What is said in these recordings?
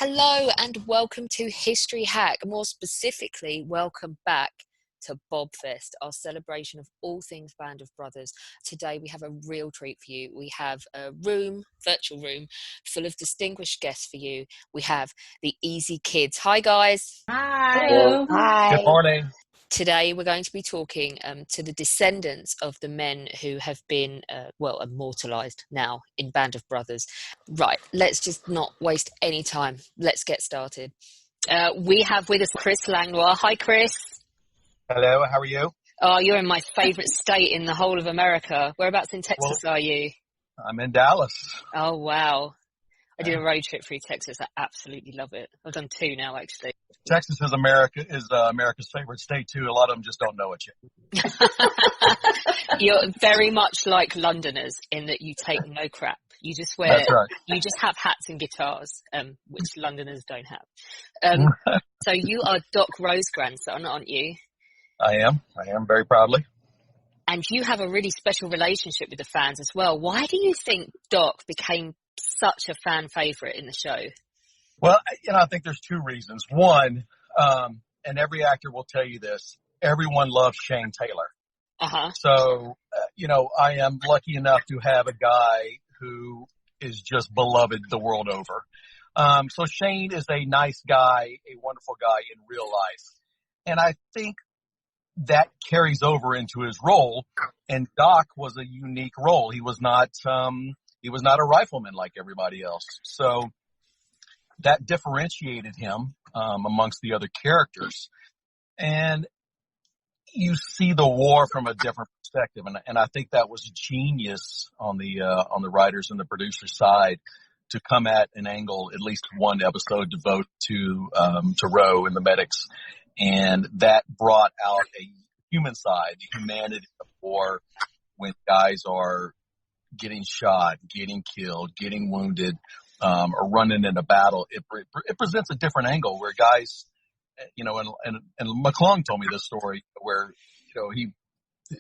Hello and welcome to History Hack. More specifically, welcome back to Bobfest, our celebration of all things Band of Brothers. Today we have a real treat for you. We have a virtual room, full of distinguished guests for you. We have the Easy Kids. Hi guys. Hi. Hello. Hi. Good morning. Today we're going to be talking to the descendants of the men who have been, immortalised now in Band of Brothers. Right, let's just not waste any time. Let's get started. We have with us Chris Langlois. Hi, Chris. Hello, how are you? Oh, you're in my favourite state in the whole of America. Whereabouts in Texas are you? I'm in Dallas. Oh, wow. I did a road trip through Texas. I absolutely love it. I've done 2 now, actually. Texas is America's favorite state, too. A lot of them just don't know it yet. You're very much like Londoners in that you take no crap. You just wear, That's right. You just have hats and guitars, which Londoners don't have. So you are Doc Roe's grandson, aren't you? I am very proudly. And you have a really special relationship with the fans as well. Why do you think Doc became such a fan favorite in the show? Well, I think there's 2 reasons. One, and every actor will tell you this, everyone loves Shane Taylor. Uh-huh. So, I am lucky enough to have a guy who is just beloved the world over. So Shane is a nice guy, a wonderful guy in real life. And I think that carries over into his role. And Doc was a unique role. He was not a rifleman like everybody else. So that differentiated him amongst the other characters. And you see the war from a different perspective. And I think that was genius on the writers and the producer side to come at an angle, at least one episode devote to Roe and the medics. And that brought out a human side, the humanity of war when guys are getting shot, getting killed, getting wounded, or running in a battle. It presents a different angle where guys, and McClung told me this story where,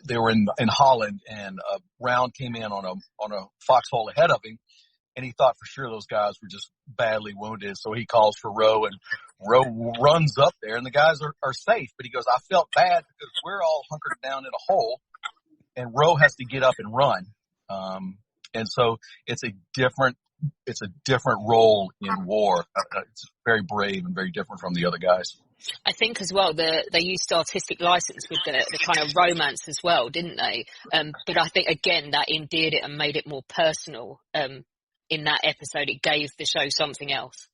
they were in Holland and a round came in on a foxhole ahead of him. And he thought for sure those guys were just badly wounded. So he calls for Roe, and Roe runs up there, and the guys are safe. But he goes, I felt bad because we're all hunkered down in a hole, and Roe has to get up and run. And so it's a different role in war. It's very brave and very different from the other guys. I think as well they used artistic license with the kind of romance as well, didn't they? But I think, again, that endeared it and made it more personal. In that episode, it gave the show something else.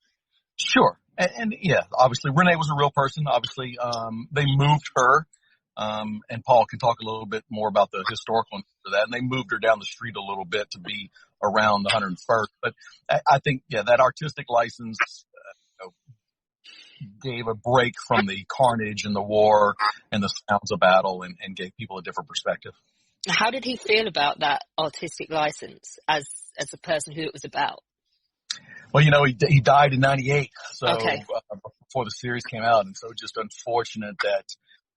Sure. And yeah, obviously Ranney was a real person. Obviously, they moved her, and Paul can talk a little bit more about the historical for that. And they moved her down the street a little bit to be around the 101st. But I think, that artistic license gave a break from the carnage and the war and the sounds of battle and gave people a different perspective. How did he feel about that artistic license as a person who it was about? Well, he died in 98, so okay. Before the series came out, and so just unfortunate that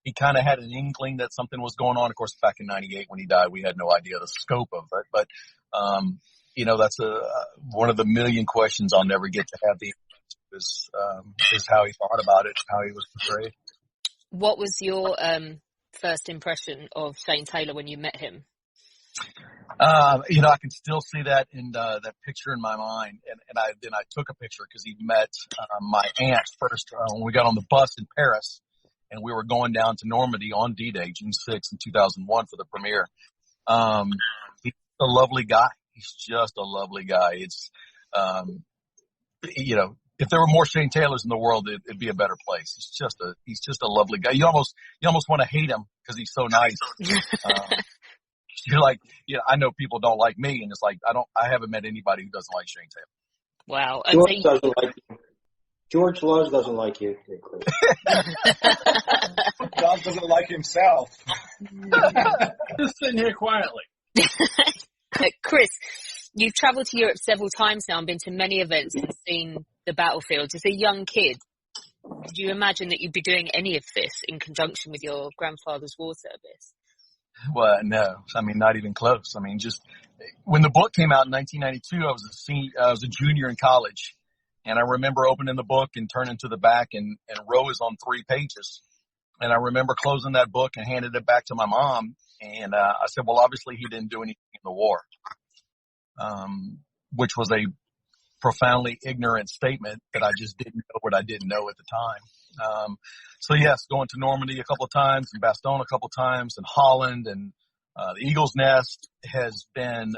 he kind of had an inkling that something was going on. Of course, back in 98 when he died, we had no idea the scope of it, but that's one of the million questions I'll never get to have the answer is how he thought about it, how he was portrayed. What was your first impression of Shane Taylor when you met him? I can still see that in that picture in my mind, and I took a picture because he met my aunt first when we got on the bus in Paris, and we were going down to Normandy on D-Day, June 6th in 2001 for the premiere. He's a lovely guy. He's just a lovely guy. It's if there were more Shane Taylors in the world, it'd be a better place. He's just a lovely guy. You almost want to hate him because he's so nice. You're like, I know people don't like me, and it's like I haven't met anybody who doesn't like Shane Taylor. Wow. George doesn't like you. George Luz doesn't like you. John doesn't like himself. Just sitting here quietly. Chris, you've travelled to Europe several times now and been to many events and seen the battlefields. As a young kid, did you imagine that you'd be doing any of this in conjunction with your grandfather's war service? Well, no. I mean, not even close. I mean, just when the book came out in 1992, I was a junior in college, And I remember opening the book and turning to the back, and Roe is on 3 pages. And I remember closing that book and handed it back to my mom. And I said, well, obviously he didn't do anything in the war, which was a profoundly ignorant statement that I just didn't know what I didn't know at the time. So yes, going to Normandy a couple of times and Bastogne a couple of times and Holland and the Eagle's Nest has been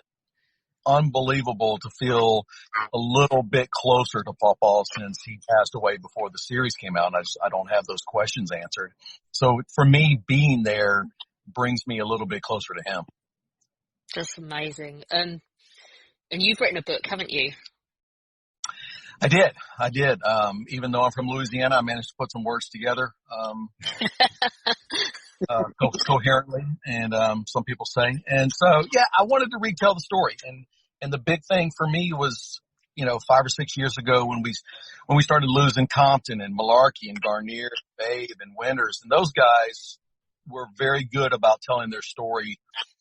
unbelievable to feel a little bit closer to Paul since he passed away before the series came out. And I don't have those questions answered. So for me, being there brings me a little bit closer to him. That's amazing. And you've written a book, haven't you? I did. Even though I'm from Louisiana, I managed to put some words together, coherently, and, some people say. And so, yeah, I wanted to retell the story. And the big thing for me was, 5 or 6 years ago when we started losing Compton and Malarkey and Guarnere, Babe and Winters, and those guys were very good about telling their story,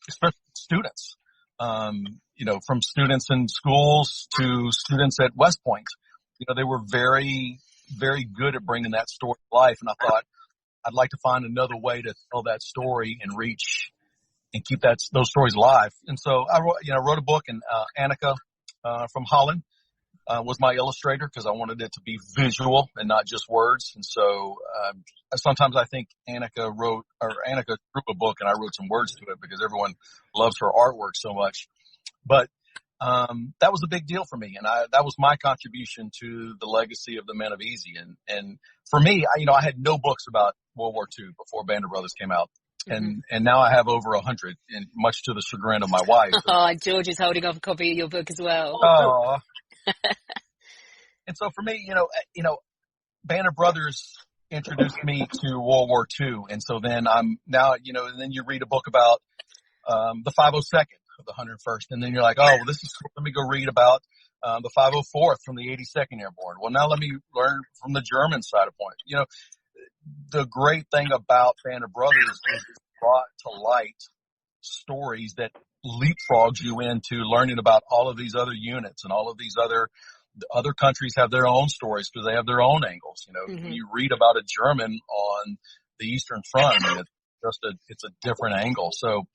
especially students, from students in schools to students at West Point. They were very, very good at bringing that story to life. And I thought I'd like to find another way to tell that story and reach and keep those stories alive. And so I wrote a book, and Annika from Holland was my illustrator because I wanted it to be visual and not just words. And so sometimes I think Annika drew a book and I wrote some words to it because everyone loves her artwork so much. But that was a big deal for me, and that was my contribution to the legacy of the Men of Easy. And for me, I had no books about World War II before Band of Brothers came out, and now I have over 100, and much to the chagrin of my wife. Oh, George is holding up a copy of your book as well. Oh. And so for me, Band of Brothers introduced me to World War II, and so then I'm now, and then you read a book about the 502nd. Of the 101st, and then you're like, oh, well, this is cool. Let me go read about the 504th from the 82nd Airborne. Well, now let me learn from the German side of point. The great thing about Band of Brothers is it's brought to light stories that leapfrogs you into learning about all of these other units and all of these other countries have their own stories because they have their own angles. When you read about a German on the Eastern Front, it's a different angle. So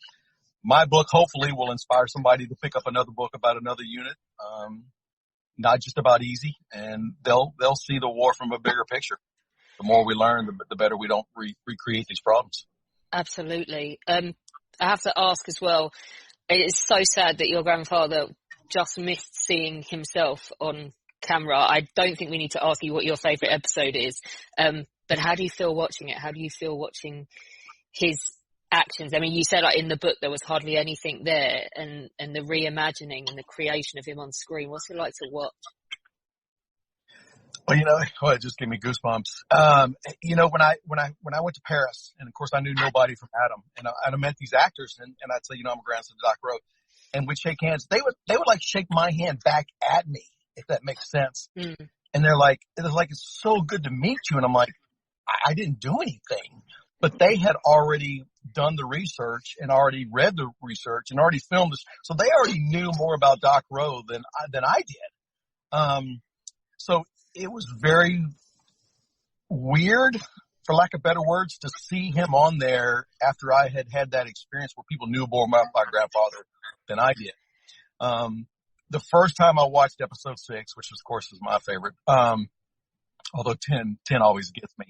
my book hopefully will inspire somebody to pick up another book about another unit, not just about Easy, and they'll see the war from a bigger picture. The more we learn, the better we don't recreate these problems. Absolutely. I have to ask as well, it is so sad that your grandfather just missed seeing himself on camera. I don't think we need to ask you what your favourite episode is, but how do you feel watching it? How do you feel watching his actions? I mean, you said in the book there was hardly anything there, and the reimagining and the creation of him on screen. What's it like to watch? Well, it just gave me goosebumps. When I went to Paris, and of course I knew nobody from Adam, and I met these actors, and I'd say, I'm a grandson of Doc Roe, and we'd shake hands. They would like shake my hand back at me, if that makes sense. And they're like, it's so good to meet you, and I'm like, I didn't do anything. But they had already done the research and already read the research and already filmed this. So they already knew more about Doc Roe than I did. So it was very weird, for lack of better words, to see him on there after I had that experience where people knew more about my grandfather than I did. The first time I watched episode 6, which of course is my favorite, although 10 always gets me,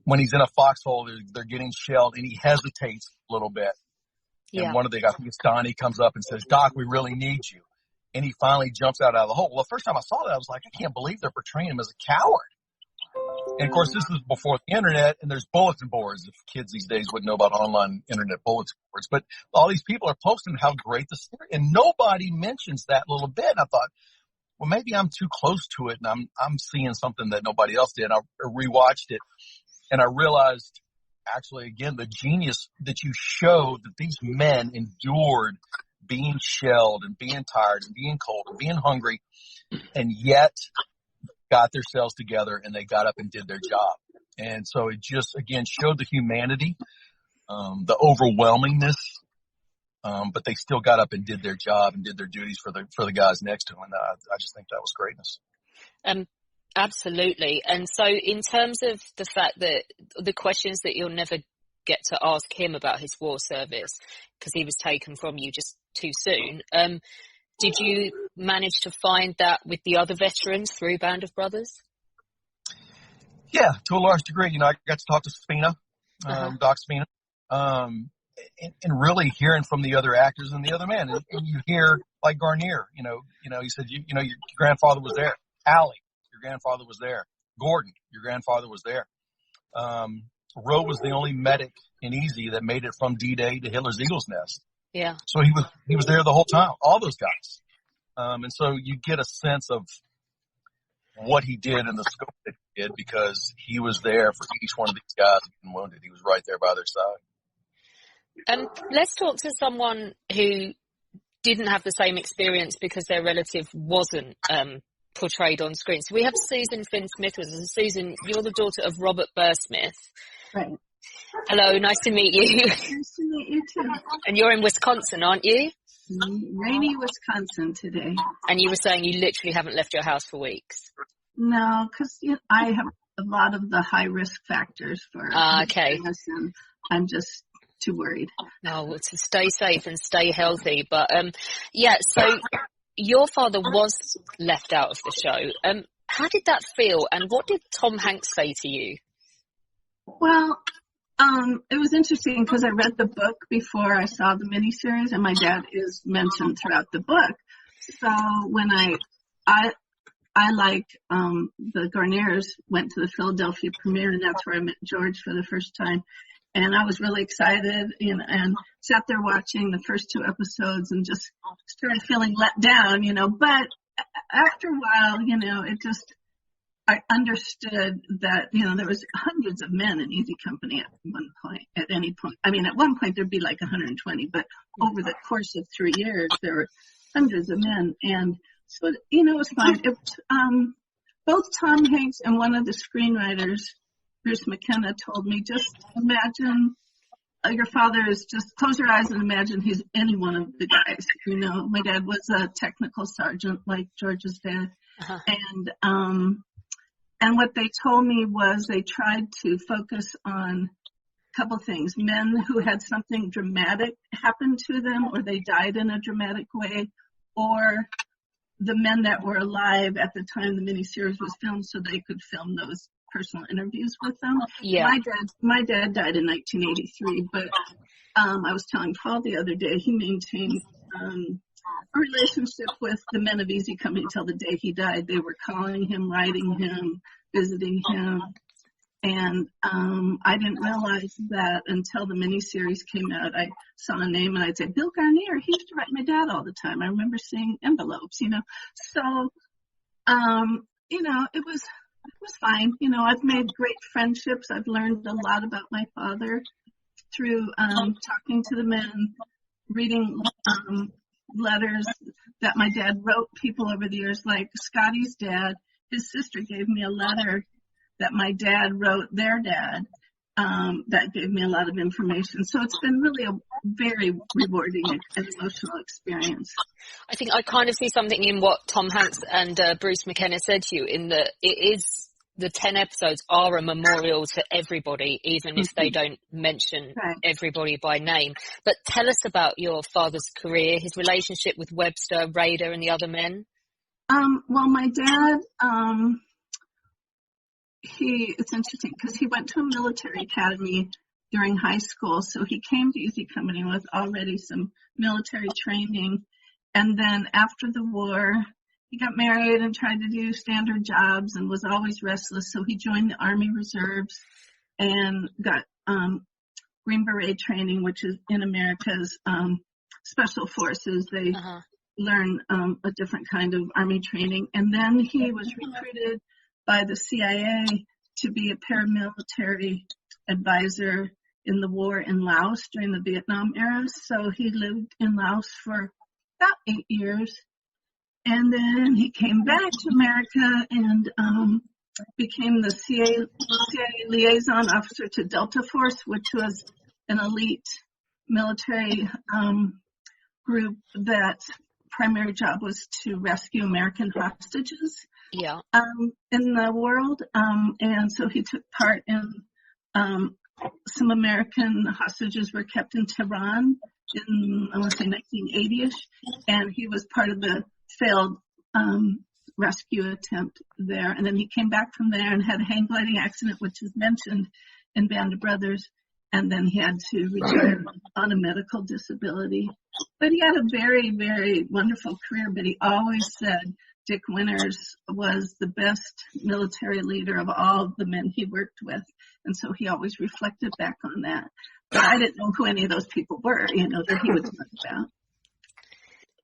when he's in a foxhole, they're getting shelled, and he hesitates a little bit. Yeah. And one of the guys, I think it's Donnie, comes up and says, Doc, we really need you. And he finally jumps out of the hole. Well, the first time I saw that, I was like, I can't believe they're portraying him as a coward. And, of course, this is before the Internet, and there's bulletin boards. If kids these days wouldn't know about online Internet bulletin boards. But all these people are posting how great the series, and nobody mentions that little bit. And I thought, well, maybe I'm too close to it, and I'm seeing something that nobody else did. I rewatched it. And I realized, actually, again, the genius that you showed that these men endured being shelled and being tired and being cold and being hungry, and yet got themselves together and they got up and did their job. And so it just, again, showed the humanity, the overwhelmingness but they still got up and did their job and did their duties for the guys next to them. And I just think that was greatness. Absolutely. And so in terms of the fact that the questions that you'll never get to ask him about his war service because he was taken from you just too soon, did you manage to find that with the other veterans through Band of Brothers? Yeah, to a large degree. I got to talk to Spina, Doc Spina, and really hearing from the other actors and the other men. And you hear, like Guarnere, he said, your grandfather was there. Allie, your grandfather was there. Gordon, your grandfather was there. Roe was the only medic in Easy that made it from D-Day to Hitler's Eagle's Nest. Yeah. So he was there the whole time, all those guys. And so you get a sense of what he did and the scope that he did because he was there for each one of these guys getting wounded. He was right there by their side. Let's talk to someone who didn't have the same experience because their relative wasn't portrayed on screen. So we have Susan Finn Smith with us. Susan, you're the daughter of Robert Burr Smith. Right. Hello, nice to meet you. Nice to meet you too. And you're in Wisconsin, aren't you? Rainy, Wisconsin today. And you were saying you literally haven't left your house for weeks. No, because I have a lot of the high risk factors for okay. And I'm just too worried. Oh, well, to stay safe and stay healthy. But so your father was left out of the show. How did that feel? And what did Tom Hanks say to you? Well, it was interesting because I read the book before I saw the miniseries, and my dad is mentioned throughout the book. So when I like the Guarneres went to the Philadelphia premiere, and that's where I met George for the first time. And I was really excited and sat there watching the first 2 episodes and just started feeling let down, But after a while, I understood that, there was hundreds of men in Easy Company at any point. I mean, at one point there'd be like 120, but over the course of 3 years, there were hundreds of men. And so, it was fine. It was, both Tom Hanks and one of the screenwriters, Bruce McKenna, told me, just imagine your father is just close your eyes and imagine he's any one of the guys. My dad was a technical sergeant like George's dad. Uh-huh. And what they told me was they tried to focus on a couple things. Men who had something dramatic happen to them or they died in a dramatic way, or the men that were alive at the time the miniseries was filmed so they could film those personal interviews with them. Yeah. My dad died in 1983, but I was telling Paul the other day he maintained a relationship with the men of Easy Company until the day he died. They were calling him, writing him, visiting him. And I didn't realize that until the miniseries came out. I saw a name and I'd say, Bill Guarnere, he used to write my dad all the time. I remember seeing envelopes, So, it was fine. I've made great friendships. I've learned a lot about my father through talking to the men, reading letters that my dad wrote people over the years, like Scotty's dad. His sister gave me a letter that my dad wrote their dad that gave me a lot of information. So it's been really a very rewarding and emotional experience. I think I kind of see something in what Tom Hanks and Bruce McKenna said to you in that it is the 10 episodes are a memorial to everybody, even if they don't mention everybody by name. But tell us about your father's career, his relationship with Webster, Rader, and the other men. Well, my dad, it's interesting because he went to a military academy during high school. So he came to Easy Company with already some military training. And then after the war, he got married and tried to do standard jobs and was always restless. So he joined the Army Reserves and got Green Beret training, which is in America's special forces. They learn a different kind of Army training. And then he was recruited by the CIA to be a paramilitary advisor in the war in Laos during the Vietnam era. So he lived in Laos for about 8 years. And then he came back to America and became the CIA liaison officer to Delta Force, which was an elite military group that primary job was to rescue American hostages Yeah. in the world. And so he took part in some American hostages were kept in Tehran in, I want to say, 1980-ish. And he was part of the failed rescue attempt there. And then he came back from there and had a hang gliding accident, which is mentioned in Band of Brothers. And then he had to retire on a medical disability. But he had a very, very wonderful career. But he always said Dick Winters was the best military leader of all the men he worked with. And so he always reflected back on that. But I didn't know who any of those people were, that he would talk about.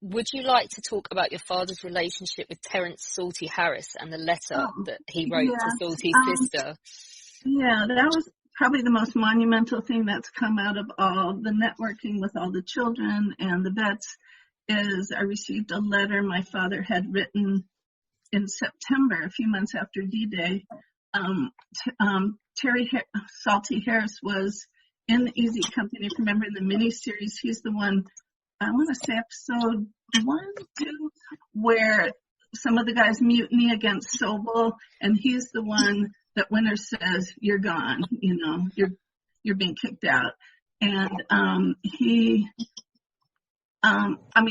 Would you like to talk about your father's relationship with Terence Salty Harris and the letter that he wrote to Salty's sister? Yeah, that was probably the most monumental thing that's come out of all the networking with all the children and the vets is I received a letter my father had written in September, a few months after D-Day. Salty Harris was in the Easy Company. If you remember in the miniseries, he's the one, I want to say episode 1, 2, where some of the guys mutiny against Sobel, and he's the one that Winter says, you're gone, you're being kicked out. And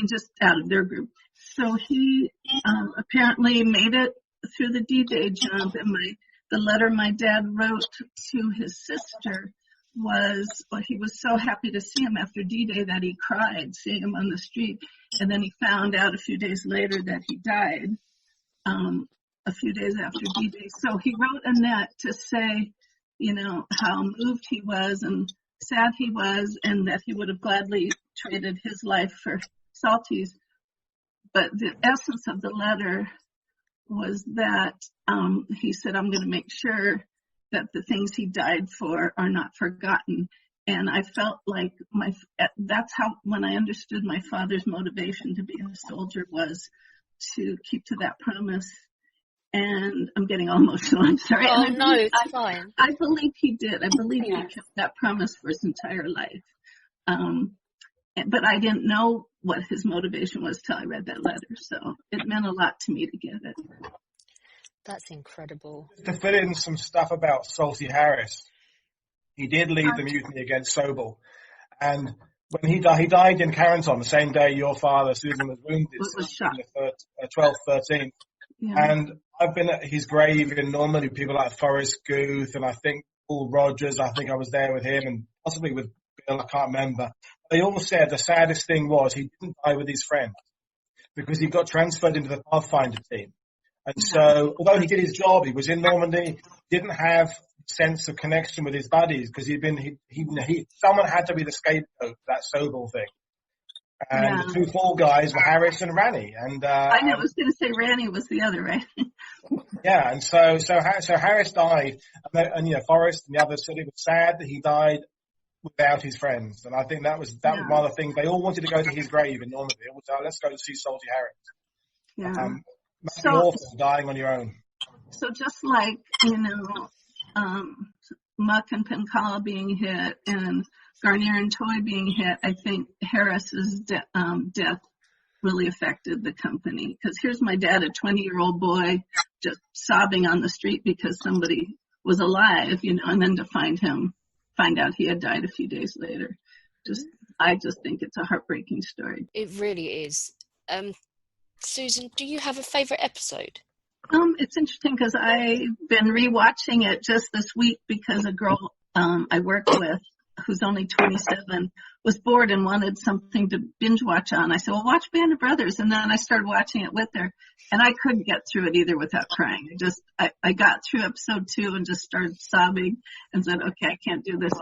just out of their group. So he apparently made it through the D-Day jump, and the letter my dad wrote to his sister was, he was so happy to see him after D-Day that he cried seeing him on the street, and then he found out a few days later that he died. A few days after D-Day. So he wrote Annette to say, how moved he was and sad he was and that he would have gladly traded his life for Salty's. But the essence of the letter was that he said, I'm going to make sure that the things he died for are not forgotten. And I felt like that's how, when I understood my father's motivation to be a soldier was to keep to that promise. And I'm getting all emotional. I'm sorry. Oh, no, it's fine. I believe he did. I believe he kept that promise for his entire life. But I didn't know what his motivation was till I read that letter. So it meant a lot to me to get it. That's incredible. To fill in some stuff about Salty Harris, he did lead the mutiny against Sobel. And when he died in Carrington, the same day your father, Susan, was wounded, was shot. 12th, 13th. Yeah. And I've been at his grave in Normandy, people like Forrest Guth and I think Paul Rogers. I think I was there with him and possibly with Bill, I can't remember. They all said the saddest thing was he didn't die with his friends because he got transferred into the Pathfinder team. And so, although he did his job, he was in Normandy, didn't have a sense of connection with his buddies because someone had to be the scapegoat for that Sobel thing. And the two fall guys were Harris and Ranney. And I know, I was going to say Ranney was the other, right? Yeah, and so Harris died, and Forrest and the others said it was sad that he died without his friends. And I think that was one of the things. They all wanted to go to his grave in Normandy. They all said, let's go and see Salty Harris. Yeah. Must be awful dying on your own. So just like, Muck and Pencala being hit and Guarnere and Toy being hit, I think Harris's death really affected the company. Because here's my dad, a 20-year-old boy, just sobbing on the street because somebody was alive, and then to find out he had died a few days later. I just think it's a heartbreaking story. It really is. Susan, do you have a favorite episode? It's interesting because I've been rewatching it just this week because a girl I work with who's only 27 was bored and wanted something to binge watch on. I said, well, watch Band of Brothers. And then I started watching it with her and I couldn't get through it either without crying. I got through episode 2 and just started sobbing and said, okay, I can't do this.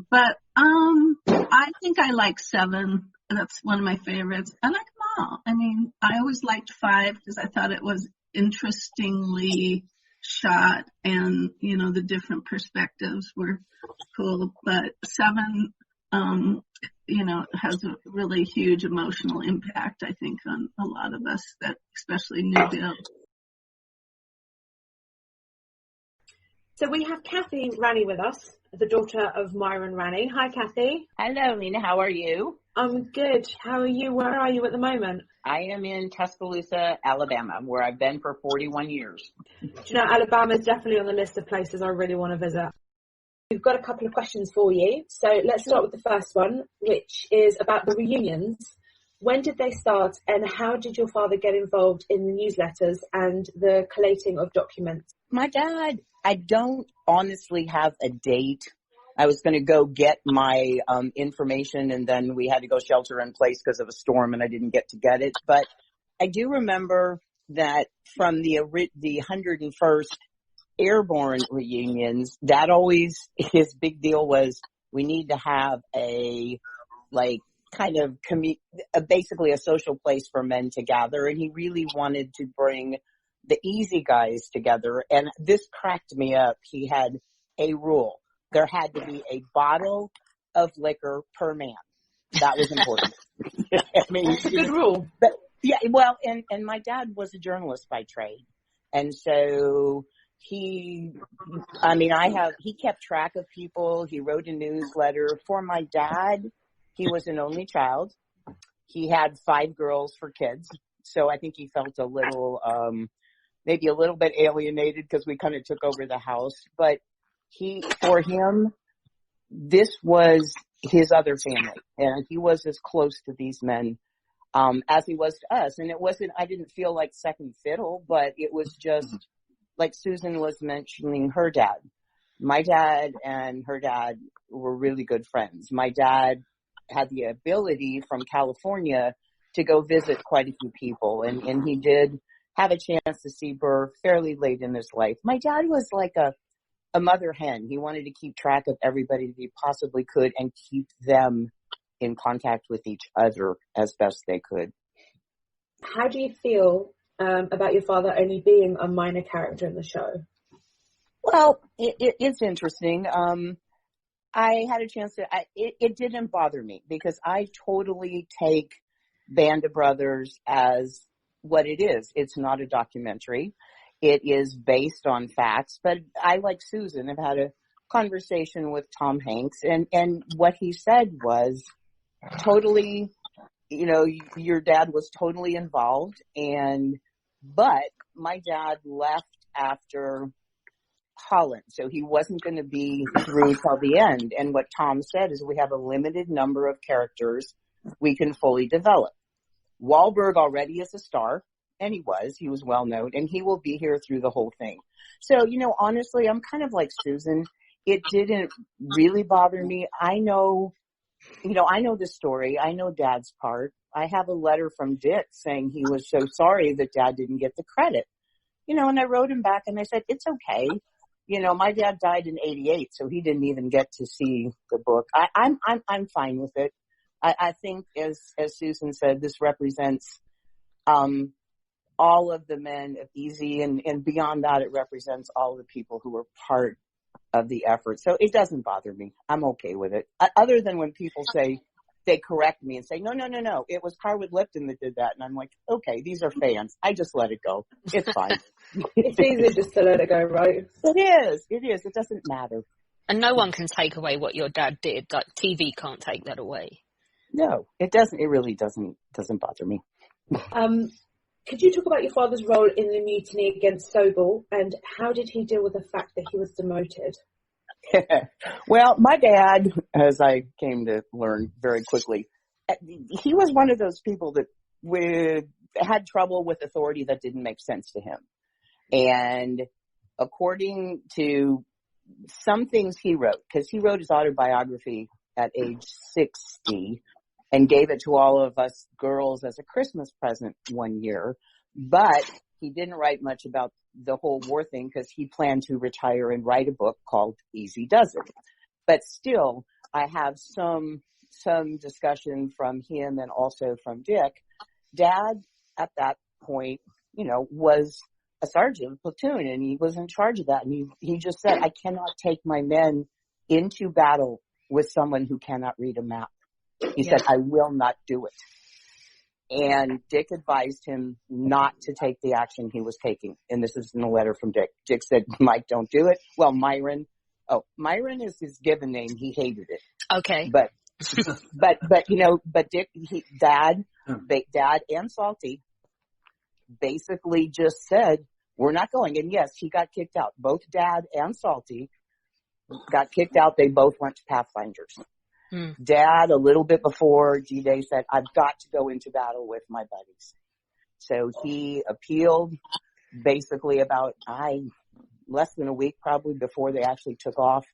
But I think I like 7. That's one of my favorites. I like them all. I mean, I always liked 5 because I thought it was interestingly shot and, the different perspectives were cool. But 7, has a really huge emotional impact, I think, on a lot of us that especially knew Bill. So we have Kathy Ranney with us, the daughter of Myron Ranney. Hi, Kathy. Hello, Alina. How are you? I'm good. How are you? Where are you at the moment? I am in Tuscaloosa, Alabama, where I've been for 41 years. Do you know, Alabama is definitely on the list of places I really want to visit. We've got a couple of questions for you. So let's start with the first one, which is about the reunions. When did they start, and how did your father get involved in the newsletters and the collating of documents? My dad, I don't honestly have a date. I was going to go get my information, and then we had to go shelter in place because of a storm, and I didn't get to get it. But I do remember that from the 101st Airborne reunions, that always, his big deal was we need to have a, like, kind of basically a social place for men to gather. And he really wanted to bring the easy guys together. And this cracked me up. He had a rule. There had to be a bottle of liquor per man. That was important. I mean, that's a good rule. But, yeah, well, and my dad was a journalist by trade. And so he kept track of people. He wrote a newsletter. For my dad, he was an only child. He had 5 girls for kids. So I think he felt a little, maybe a little bit alienated because we kind of took over the house. But for him, this was his other family. And he was as close to these men, as he was to us. And I didn't feel like second fiddle, but it was just like Susan was mentioning her dad. My dad and her dad were really good friends. My dad had the ability from California to go visit quite a few people. And he did have a chance to see Burr fairly late in his life. My dad was like a mother hen. He wanted to keep track of everybody that he possibly could and keep them in contact with each other as best they could. How do you feel about your father only being a minor character in the show? Well, it's interesting. I had a chance to, it didn't bother me because I totally take Band of Brothers as what it is. It's not a documentary. It is based on facts, but I, like Susan, have had a conversation with Tom Hanks, and what he said was totally, your dad was totally involved, but my dad left after Holland, so he wasn't going to be through till the end. And what Tom said is we have a limited number of characters we can fully develop. Wahlberg already is a star, and he was well known, and he will be here through the whole thing. So, honestly, I'm kind of like Susan. It didn't really bother me. I know the story. I know Dad's part. I have a letter from Dick saying he was so sorry that Dad didn't get the credit. And I wrote him back and I said, it's okay. My dad died in 1988, so he didn't even get to see the book. I'm fine with it. I think, as Susan said, this represents all of the men of Easy, and beyond that, it represents all the people who were part of the effort. So it doesn't bother me. I'm okay with it. Other than when people say, they correct me and say, no, it was Harwood Lipton that did that. And I'm like, okay, these are fans. I just let it go. It's fine. It's easy just to let it go, right? It is. It doesn't matter. And no one can take away what your dad did. Like, TV can't take that away. No, it doesn't. It really doesn't bother me. Could you talk about your father's role in the mutiny against Sobel, and how did he deal with the fact that he was demoted? Well, my dad, as I came to learn very quickly, he was one of those people that had trouble with authority that didn't make sense to him. And according to some things he wrote, because he wrote his autobiography at age 60 and gave it to all of us girls as a Christmas present one year, but he didn't write much about the whole war thing because he planned to retire and write a book called Easy Does It. But still, I have some discussion from him and also from Dick. Dad, at that point, was a sergeant of platoon, and he was in charge of that. And he just said, I cannot take my men into battle with someone who cannot read a map. He said, I will not do it. And Dick advised him not to take the action he was taking. And this is in a letter from Dick. Dick said, Mike, don't do it. Well, Myron is his given name. He hated it. Okay. But Dick, Dad and Salty basically just said, we're not going. And yes, he got kicked out. Both Dad and Salty got kicked out. They both went to Pathfinders. Dad, a little bit before G-Day, said, I've got to go into battle with my buddies. So he appealed basically about less than a week probably before they actually took off.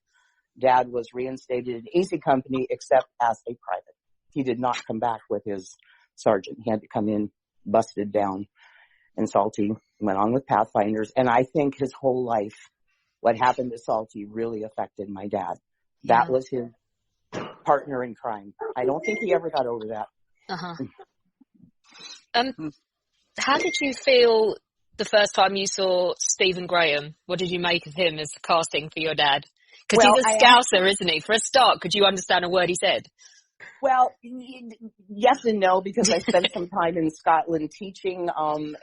Dad was reinstated in Easy Company except as a private. He did not come back with his sergeant. He had to come in busted down. And Salty went on with Pathfinders. And I think his whole life, what happened to Salty really affected my dad. Yeah. That was his partner in crime. I don't think he ever got over that. How did you feel the first time you saw Stephen Graham? What did you make of him as the casting for your dad? Because he's a Scouser, isn't he? For a start, could you understand a word he said? Well, yes and no, because I spent some time in Scotland teaching, and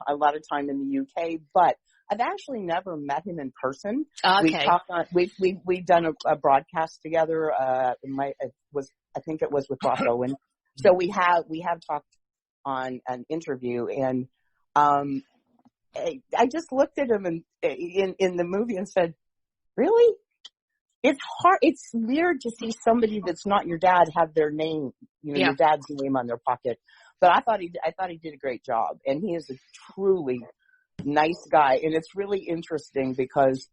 a lot of time in the UK, but I've actually never met him in person. Okay. We've done a broadcast together. I think it was with Ross Owen. So we have talked on an interview, and I just looked at him in the movie and said, really? It's hard. It's weird to see somebody that's not your dad have their name, your dad's name on their pocket. But I thought he did a great job, and he is a truly nice guy. And it's really interesting because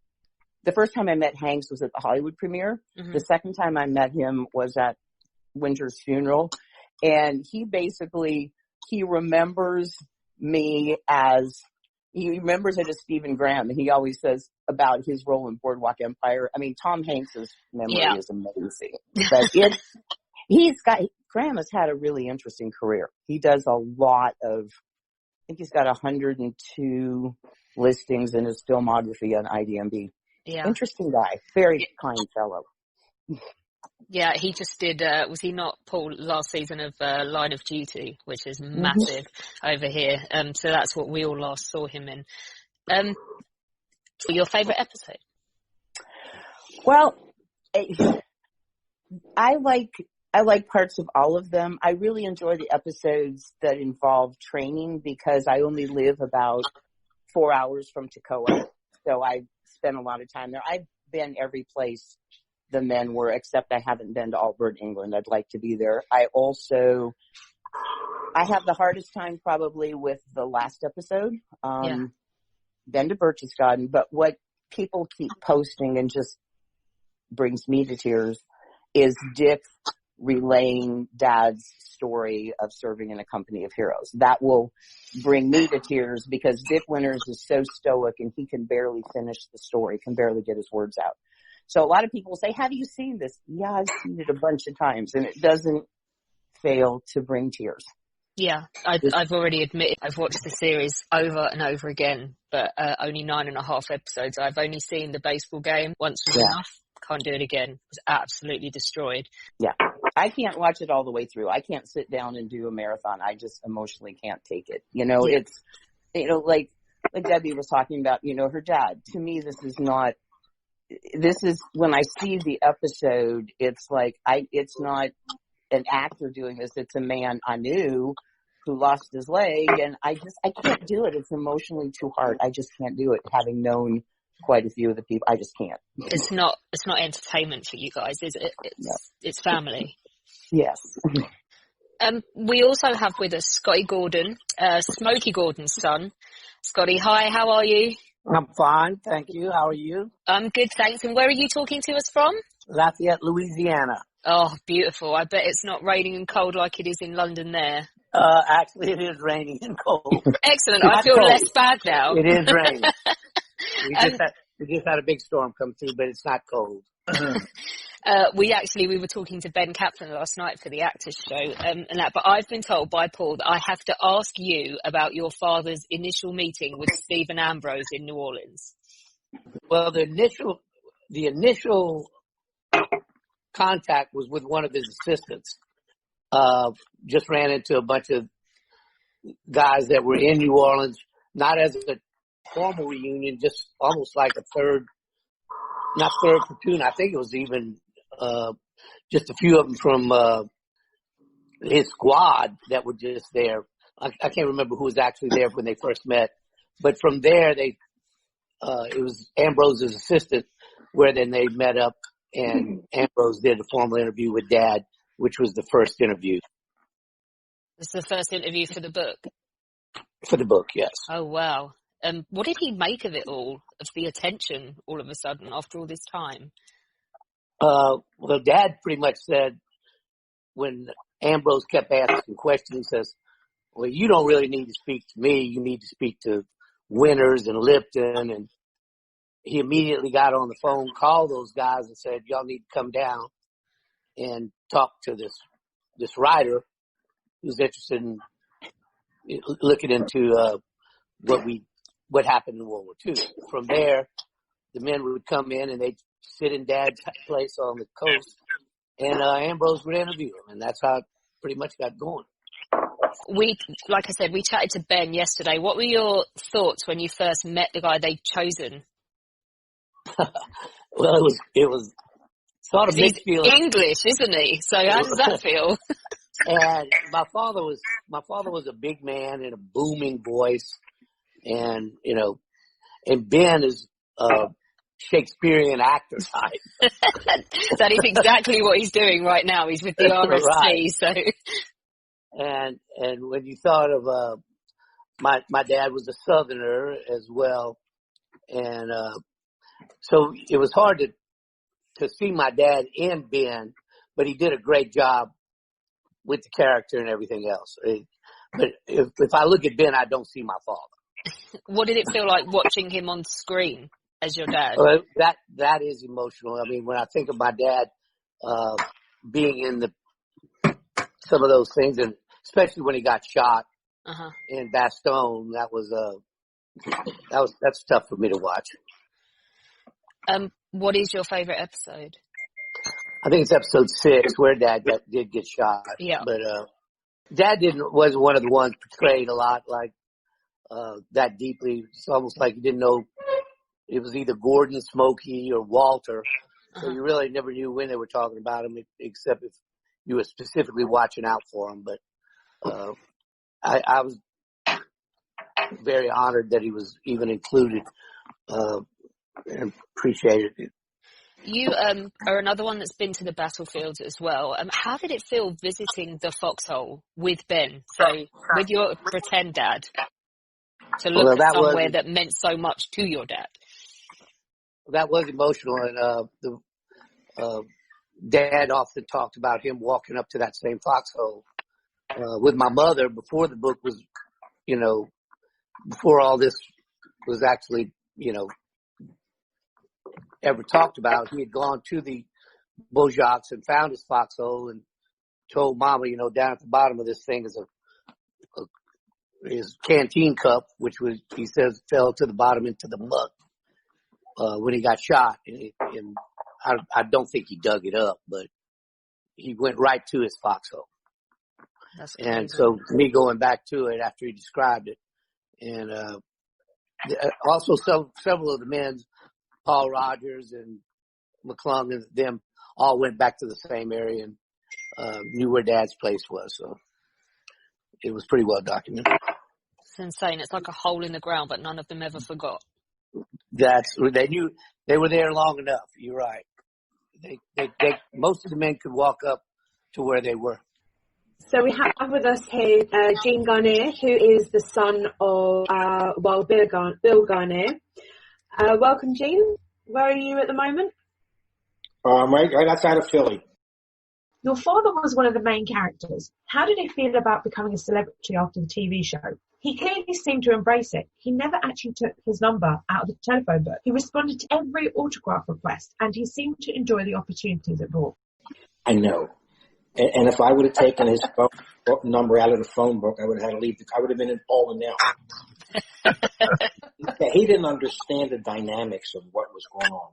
the first time I met Hanks was at the Hollywood premiere. The second time I met him was at Winter's funeral, and he remembers me as. He remembers it as Stephen Graham, and he always says about his role in Boardwalk Empire. I mean, Tom Hanks's memory is amazing. But Graham has had a really interesting career. He does a lot of, I think he's got 102 listings in his filmography on IMDb. Yeah. Interesting guy. Very kind fellow. Yeah, he just did, was he not, Paul, last season of Line of Duty, which is massive over here. So that's what we all last saw him in. Your favourite episode? Well, I like parts of all of them. I really enjoy the episodes that involve training because I only live about 4 hours from Toccoa. So I spent a lot of time there. I've been every place the men were, except I haven't been to Albert, England. I'd like to be there. I have the hardest time probably with the last episode, then to Berchtesgaden, but what people keep posting and just brings me to tears is Dick relaying Dad's story of serving in a company of heroes. That will bring me to tears because Dick Winters is so stoic and he can barely finish the story, can barely get his words out. So a lot of people say, have you seen this? Yeah, I've seen it a bunch of times, and it doesn't fail to bring tears. Yeah, I've already admitted I've watched the series over and over again, but only 9.5 episodes. I've only seen the baseball game. Once was enough. Can't do it again. It was absolutely destroyed. Yeah, I can't watch it all the way through. I can't sit down and do a marathon. I just emotionally can't take it. It's, like Debbie was talking about, her dad. To me, this is when I see the episode, it's like it's not an actor doing this. It's a man I knew who lost his leg, and I can't do it. It's emotionally too hard. I just can't do it. Having known quite a few of the people, I just can't. It's not entertainment for you guys, is it? It's family. Yes. We also have with us Scotty Gordon, Smokey Gordon's son. Scotty, hi, how are you? I'm fine, thank you. How are you? I'm good, thanks. And where are you talking to us from? Lafayette, Louisiana. Oh, beautiful. I bet it's not raining and cold like it is in London there. Actually, it is raining and cold. Excellent. I feel less bad now. It is raining. We just had a big storm come through, but it's not cold. We were talking to Ben Kaplan last night for the Actors Show, but I've been told by Paul that I have to ask you about your father's initial meeting with Stephen Ambrose in New Orleans. Well, the initial contact was with one of his assistants. Just ran into a bunch of guys that were in New Orleans, not as a formal reunion, just almost like a not third platoon. I think it was even just a few of them from his squad that were just there. I can't remember who was actually there when they first met, but from there it was Ambrose's assistant, where then they met up, and Ambrose did a formal interview with Dad, which was the first interview. It's the first interview for the book? For the book, yes. Oh, wow. What did he make of it all, of the attention all of a sudden after all this time? Well, Dad pretty much said, when Ambrose kept asking questions, he says, well, you don't really need to speak to me. You need to speak to Winters and Lipton. And he immediately got on the phone, called those guys and said, y'all need to come down and talk to this writer who's interested in looking into what happened in World War II. From there, the men would come in and they'd sit in Dad's place on the coast, and Ambrose would interview him, and that's how it pretty much got going. Like I said, we chatted to Ben yesterday. What were your thoughts when you first met the guy they'd chosen? Well, it was sort of mixed feeling. English, isn't he? So how does that feel? And my father was a big man and a booming voice, and and Ben is a Shakespearean actor type. That is exactly what he's doing right now. He's with the RSC, right. So. And when you thought of my dad was a Southerner as well, and so it was hard to see my dad in Ben, but he did a great job with the character and everything else. But if I look at Ben, I don't see my father. What did it feel like watching him on screen as your dad? That is emotional. I mean, when I think of my dad being in some of those things, and especially when he got shot in Bastogne, that's tough for me to watch. What is your favorite episode? I think it's episode 6 where Dad did get shot. Yeah. But Dad wasn't one of the ones portrayed a lot like that deeply. It's almost like you didn't know it was either Gordon, Smokey, or Walter. So you really never knew when they were talking about him, except if you were specifically watching out for him. But I was very honored that he was even included and appreciated it. You are another one that's been to the battlefields as well. How did it feel visiting the foxhole with Ben? So with your pretend dad, to look at somewhere that meant so much to your dad. That was emotional, and Dad often talked about him walking up to that same foxhole with my mother before the book was, before all this was actually, ever talked about. He had gone to the Beaujac's and found his foxhole and told Mama, down at the bottom of this thing is his canteen cup, which he says fell to the bottom into the muck when he got shot. And I don't think he dug it up, but he went right to his foxhole. And so me going back to it after he described it, and also several of the men, Paul Rogers and McClung and them, all went back to the same area and knew where Dad's place was. So it was pretty well documented. It's insane. It's like a hole in the ground, but none of them ever forgot. They knew they were there long enough. You're right. They most of the men could walk up to where they were. So we have with us here Bill Guarnere, who is the son of Bill Guarnere. Welcome, Gene. Where are you at the moment? I'm right outside of Philly. Your father was one of the main characters. How did he feel about becoming a celebrity after the TV show? He clearly seemed to embrace it. He never actually took his number out of the telephone book. He responded to every autograph request, and he seemed to enjoy the opportunities it brought. I know. And if I would have taken his phone number out of the phone book, I would have had to leave. I would have been in Paul Woodage. He didn't understand the dynamics of what was going on,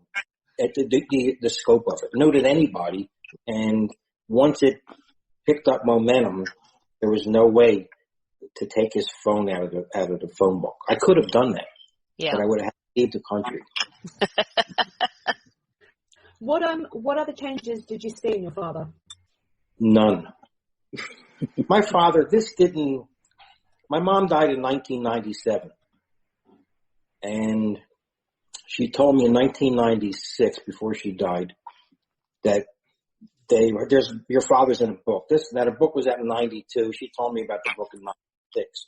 the scope of it. Nor did anybody. And once it picked up momentum, there was no way to take his phone out of the phone book. I could have done that, Yeah. but I would have had to leave the country. What other changes did you see in your father? None. My father, my mom died in 1997. And she told me in 1996, before she died, that your father's in a book. That a book was out in 92. She told me about the book in 96.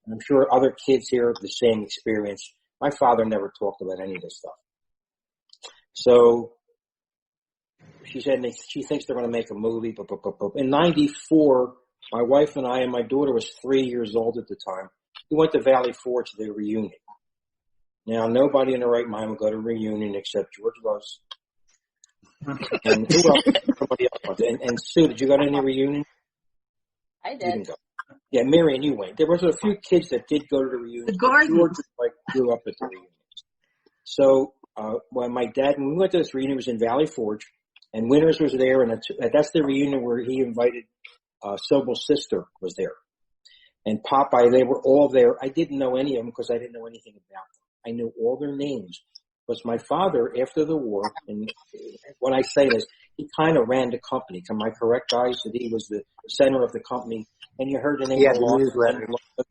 And I'm sure other kids here have the same experience. My father never talked about any of this stuff. So she said she thinks they're going to make a movie. In 94, my wife and I, and my daughter was 3 years old at the time, we went to Valley Forge to the reunion. Now, nobody in their right mind would go to a reunion except George Luz. And who else? Somebody else. And Sue, did you go to any reunion? I You did. didn't go. Yeah, Mary and you went. There was a few kids that did go to the reunion. The Gordons. George grew up at the reunion. So when we went to this reunion, it was in Valley Forge, and Winters was there, and that's the reunion where he invited Sobel's sister was there. And Popeye, they were all there. I didn't know any of them because I didn't know anything about them. I knew all their names. Because my father, after the war, and when I say this, he kind of ran the company. Am I correct, guys? That he was the center of the company. And you heard the name of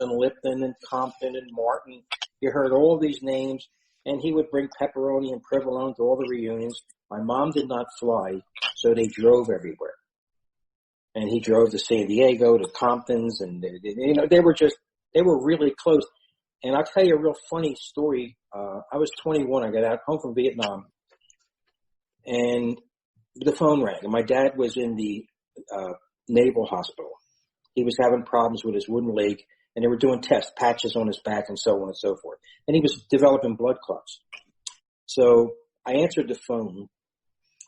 Lipton and Compton and Martin. You heard all these names. And he would bring pepperoni and provolone to all the reunions. My mom did not fly, so they drove everywhere. And he drove to San Diego, to Compton's, and they were really close. And I'll tell you a real funny story. I was 21. I got home from Vietnam, and the phone rang. And my dad was in the naval hospital. He was having problems with his wooden leg, and they were doing tests, patches on his back, and so on and so forth. And he was developing blood clots. So I answered the phone,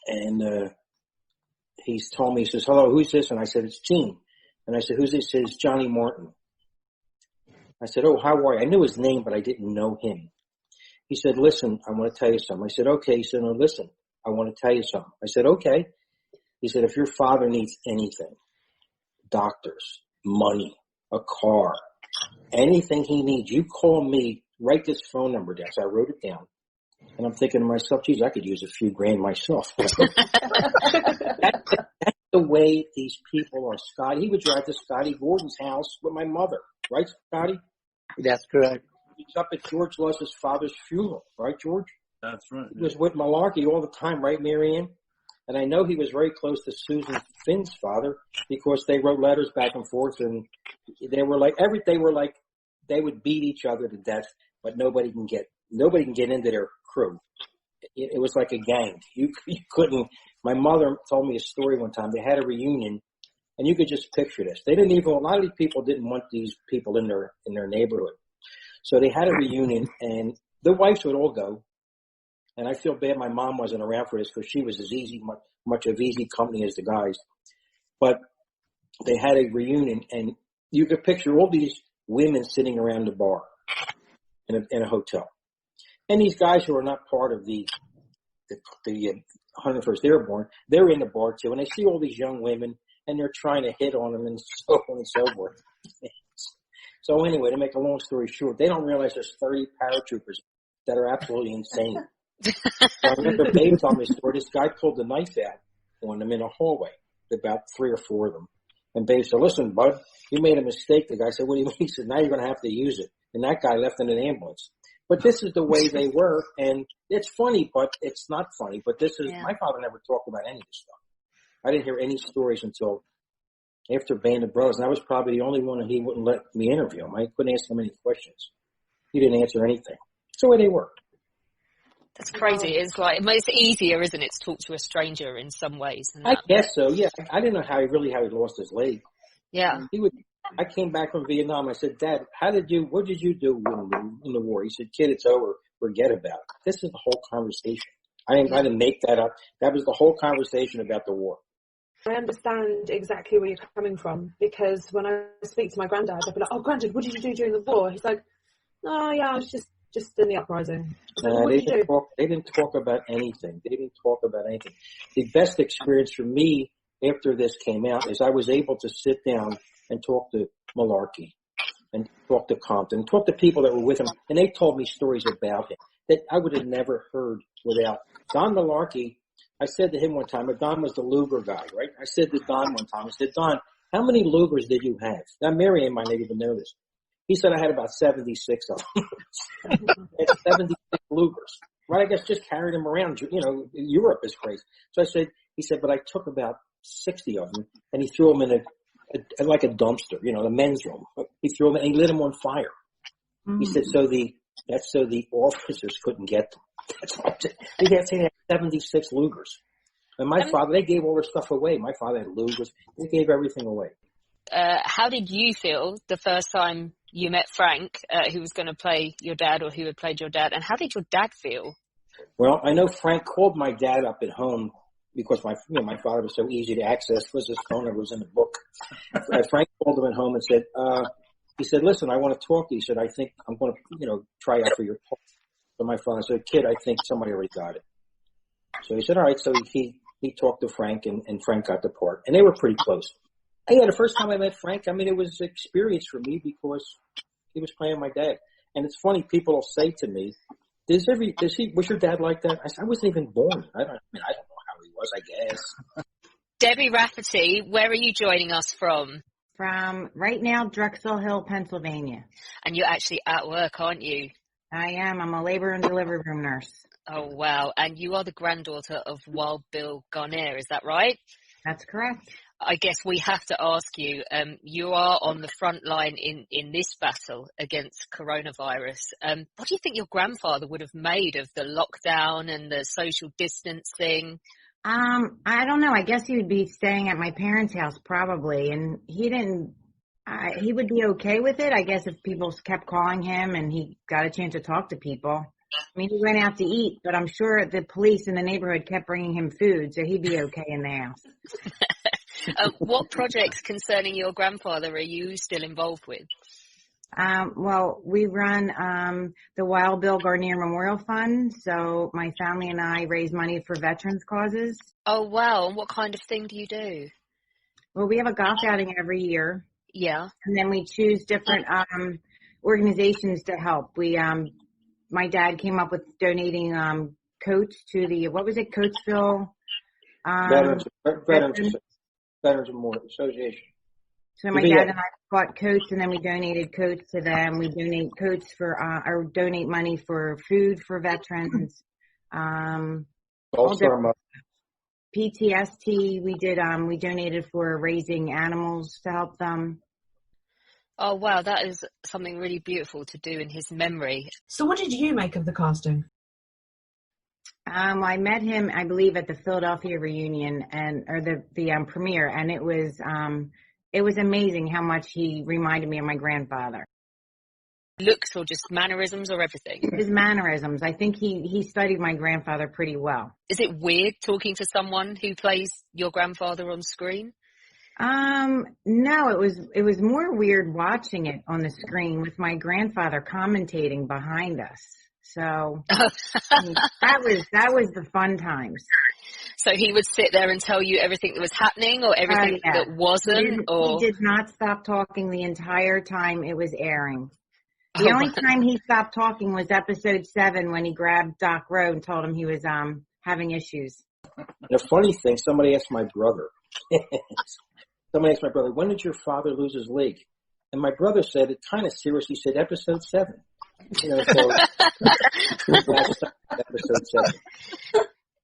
and he told me, he says, "Hello, who's this?" And I said, "It's Gene." And I said, "Who's this?" He says, "Johnny Martin." I said, "Oh, how are you?" I knew his name, but I didn't know him. He said, "Listen, I want to tell you something." I said, "Okay." He said, "No, listen, I want to tell you something." I said, "Okay." He said, "If your father needs anything, doctors, money, a car, anything he needs, you call me, write this phone number down." So I wrote it down. And I'm thinking to myself, geez, I could use a few grand myself. That's the way these people are. Scotty, he would drive to Scotty Gordon's house with my mother. Right, Scotty? That's correct. He was up at George Luz's father's funeral. Right, George? That's right. He was with Malarkey all the time, right, Marianne? And I know he was very close to Susan Finn's father because they wrote letters back and forth, and they would beat each other to death, but nobody can get into their crew. It was like a gang. You couldn't. My mother told me a story one time. They had a reunion, and you could just picture this. A lot of these people didn't want these people in their neighborhood. So they had a reunion, and the wives would all go. And I feel bad my mom wasn't around for this because she was as much of easy company as the guys. But they had a reunion, and you could picture all these women sitting around the bar in a hotel. And these guys who are not part of the 101st Airborne, they're in the bar too, and they see all these young women, and they're trying to hit on them and so on and so forth. So anyway, to make a long story short, they don't realize there's 30 paratroopers that are absolutely insane. So I remember Dave told me a story. This guy pulled the knife out on them in a hallway, about 3 or 4 of them. And Dave said, "Listen, bud, you made a mistake." The guy said, "What do you mean?" He said, "Now you're going to have to use it." And that guy left in an ambulance. But this is the way they were, and it's funny, but it's not funny. But this is, my father never talked about any of this stuff. I didn't hear any stories until after Band of Brothers, and I was probably the only one that he wouldn't let me interview him. I couldn't ask him any questions. He didn't answer anything. It's the way they were. That's crazy. It's like, it's easier, isn't it, to talk to a stranger in some ways? I guess so, yeah. I didn't know how he lost his leg. Yeah. I came back from Vietnam. I said, "Dad, what did you do in the war?" He said, "Kid, it's over. Forget about it." This is the whole conversation. I didn't make that up. That was the whole conversation about the war. I understand exactly where you're coming from, because when I speak to my granddad, I'll be like, "Oh, Granddad, what did you do during the war?" He's like, "Oh, yeah, I was just in the uprising." They didn't talk about anything. The best experience for me after this came out is I was able to sit down and talk to Malarkey. and talked to Compton, talked to people that were with him, and they told me stories about him that I would have never heard without. Don Malarkey, I said to him one time, Don was the Luger guy, right? I said to Don one time, I said, Don, how many Lugers did you have? Now, Miriam might not even know this. He said I had about 76 of them. 76 Lugers. Right? I guess just carried them around. You know, Europe is crazy. So he said, but I took about 60 of them, and he threw them in like a dumpster, you know, the men's room. He threw them and he lit them on fire. Mm-hmm. He said, that's so the officers couldn't get them. That's what he had 76 Lugers. And my father, they gave all their stuff away. My father had Lugers. They gave everything away. How did you feel the first time you met Frank, who was going to play your dad or who had played your dad? And how did your dad feel? Well, I know Frank called my dad up at home because my father was so easy to access because his phone number was in the book. Frank called him at home and said, he said, listen, I want to talk to you. He said, I think I'm going to, try out for your part. So my father said, kid, I think somebody already got it. So he said, all right. So he talked to Frank and Frank got the part. And they were pretty close. Yeah, the first time I met Frank, I mean, it was an experience for me because he was playing my dad. And it's funny, people will say to me, was your dad like that? I said, I wasn't even born. I don't know how he was, I guess. Debbie Rafferty, where are you joining us from? From right now, Drexel Hill, Pennsylvania. And you're actually at work, aren't you? I am. I'm a labor and delivery room nurse. Oh, wow. And you are the granddaughter of Wild Bill Guarnere, is that right? That's correct. I guess we have to ask you, you are on the front line in this battle against coronavirus. What do you think your grandfather would have made of the lockdown and the social distancing? I don't know. I guess he would be staying at my parents' house probably. And he would be okay with it, I guess, if people kept calling him and he got a chance to talk to people. I mean, he went out to eat, but I'm sure the police in the neighborhood kept bringing him food, so he'd be okay in the house. What projects concerning your grandfather are you still involved with? Well, we run the Wild Bill Guarnere Memorial Fund, so my family and I raise money for veterans causes. Oh, wow. And what kind of thing do you do? Well, we have a golf outing every year. Yeah. And then we choose different organizations to help. My dad came up with donating coats to the, what was it, Coatesville? Veterans Memorial Association. So my dad and I bought coats, and then we donated coats to them. We donate coats for, or donate money for food for veterans. PTSD, we donated for raising animals to help them. Oh, wow, that is something really beautiful to do in his memory. So what did you make of the casting? I met him, I believe, at the Philadelphia reunion or the premiere, and it was amazing how much he reminded me of my grandfather. Looks or just mannerisms or everything? His mannerisms. I think he studied my grandfather pretty well. Is it weird talking to someone who plays your grandfather on screen? No, it was more weird watching it on the screen with my grandfather commentating behind us. So that was the fun times. So he would sit there and tell you everything that was happening or everything that wasn't? He did not stop talking the entire time it was airing. The only time he stopped talking was episode 7 when he grabbed Doc Roe and told him he was having issues. The funny thing, somebody asked my brother, when did your father lose his leg? And my brother said, it kind of seriously said episode 7. Episode 7.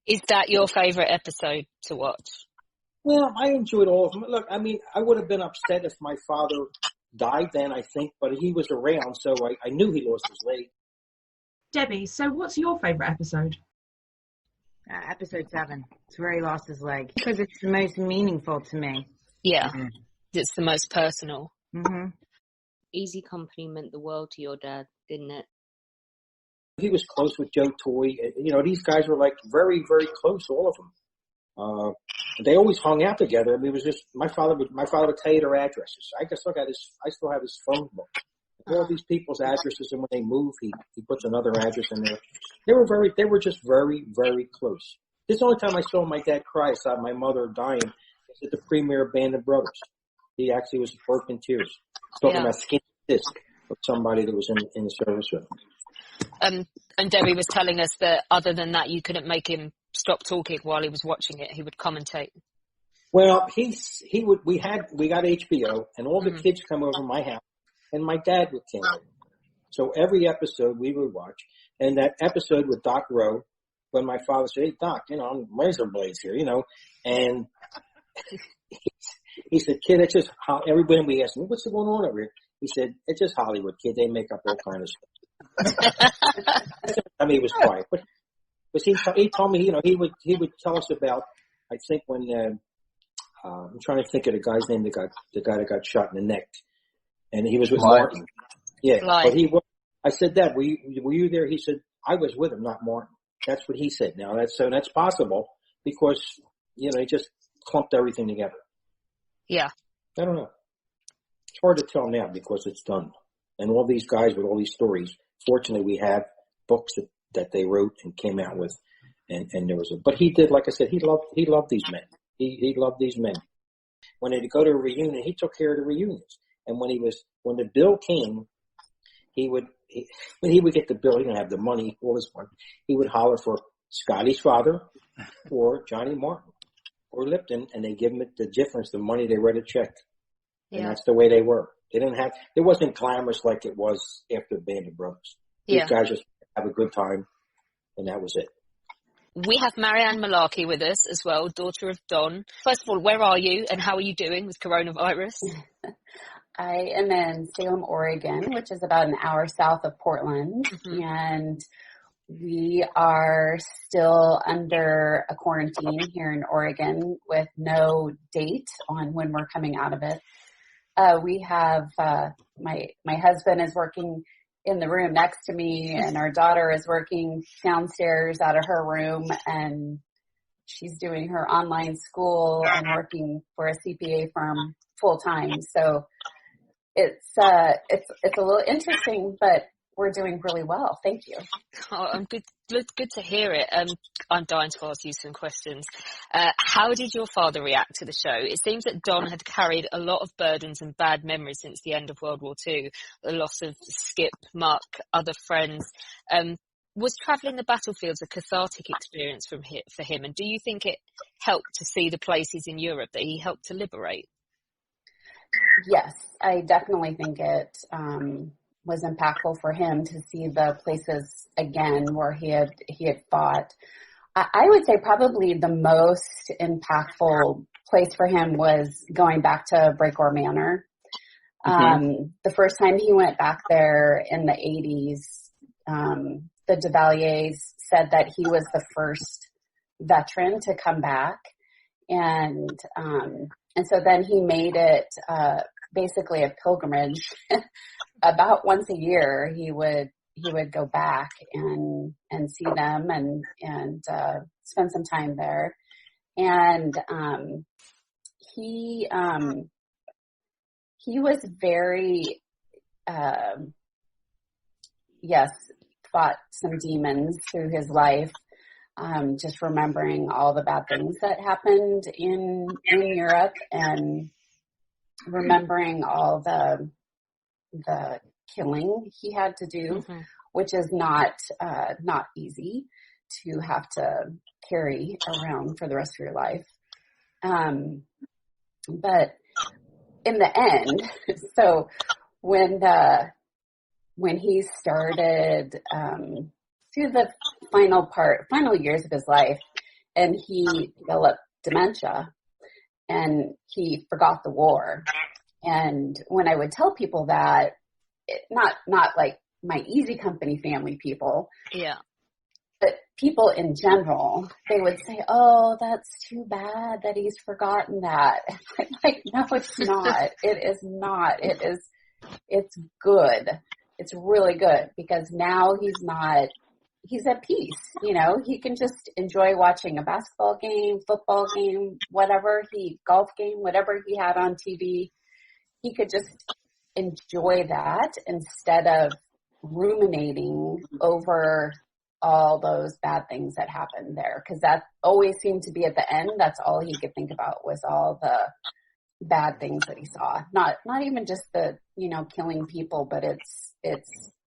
Is that your favorite episode to watch? Well, I enjoyed all of them. Look, I mean, I would have been upset if my father died then, I think, but he was around, so I knew he lost his leg. Debbie, so what's your favorite episode? Episode 7. It's where he lost his leg. Because it's the most meaningful to me. Yeah, it's the most personal. Mm-hmm. Easy Company meant the world to your dad, didn't it? He was close with Joe Toy. These guys were like very, very close, all of them. They always hung out together. I mean, it was just my father would tell you their addresses. I still have his phone book. All these people's addresses, and when they move, he puts another address in there. They were just very, very close. This is the only time I saw my dad cry. I saw my mother dying. At the premiere of Band of Brothers. He actually was burst in tears, talking about skin disc of somebody that was in the service with him. And Debbie was telling us that other than that, you couldn't make him stop talking while he was watching it. He would commentate. Well, we got HBO, and all the kids come over to my house, and my dad would come over. So every episode we would watch, and that episode with Doc Roe, when my father said, "Hey Doc, I'm razor blades here," and he said, "Kid, it's just everybody." We asked him, "What's going on over here?" He said, "It's just Hollywood, kid. They make up all kind of stuff." I mean, he was quiet, but he told me, he would tell us about. I think when I'm trying to think of the guy's name, the guy that got shot in the neck, and he was with Martin. Yeah, but I said, "Dad, were you there?" He said, "I was with him, not Martin." That's what he said. Now that's possible because he just clumped everything together. Yeah, I don't know. It's hard to tell now because it's done, and all these guys with all these stories. Fortunately, we have books that they wrote and came out with, and there was but he did, like I said, he loved these men. He loved these men. When they'd go to a reunion, he took care of the reunions. And when the bill came, when he would get the bill, he didn't have the money, all this money. He would holler for Scotty's father or Johnny Martin or Lipton, and they give him the difference, the money they write a check. And that's the way they were. It wasn't glamorous like it was after Band of Brothers. These guys just have a good time, and that was it. We have Marianne Malarkey with us as well, daughter of Don. First of all, where are you and how are you doing with coronavirus? I am in Salem, Oregon, which is about an hour south of Portland. Mm-hmm. And we are still under a quarantine here in Oregon with no date on when we're coming out of it. We have my husband is working in the room next to me, and our daughter is working downstairs out of her room, and she's doing her online school and working for a CPA firm full time. So it's a little interesting, but we're doing really well. Thank you. Oh, I'm good to hear it. I'm dying to ask you some questions. How did your father react to the show? It seems that Don had carried a lot of burdens and bad memories since the end of World War II, the loss of Skip, Muck, other friends. Was travelling the battlefields a cathartic experience for him? And do you think it helped to see the places in Europe that he helped to liberate? Yes, I definitely think it was impactful for him to see the places again where he had fought. I would say probably the most impactful place for him was going back to Breakore Manor. Mm-hmm. The first time he went back there in the 80s, the Duvaliers said that he was the first veteran to come back. And so then he made it basically a pilgrimage. About once a year, he would go back and see them and spend some time there. And he was very fought some demons through his life. Just remembering all the bad things that happened in Europe and remembering all the killing he had to do, mm-hmm. which is not easy to have to carry around for the rest of your life. But in the end, so when he started through the final years of his life, and he developed dementia, and he forgot the war. And when I would tell people that, not like my Easy Company family people, but people in general, they would say, "Oh, that's too bad that he's forgotten that." I'm like, no, it's not. It is not. It's good. It's really good because now he's at peace. He can just enjoy watching a basketball game, football game, golf game, whatever he had on TV. He could just enjoy that instead of ruminating over all those bad things that happened there. Because that always seemed to be at the end. That's all he could think about was all bad things that he saw. Not even just the, killing people, but it's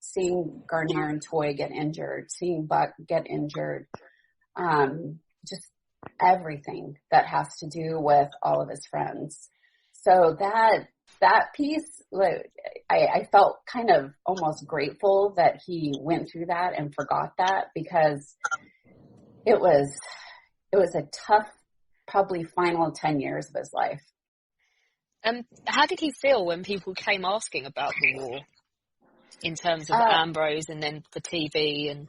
seeing Guarnere and Toy get injured, seeing Buck get injured, just everything that has to do with all of his friends. So that piece, I felt kind of almost grateful that he went through that and forgot that, because it was a tough, probably final 10 years of his life. How did he feel when people came asking about the war in terms of Ambrose and then for TV? And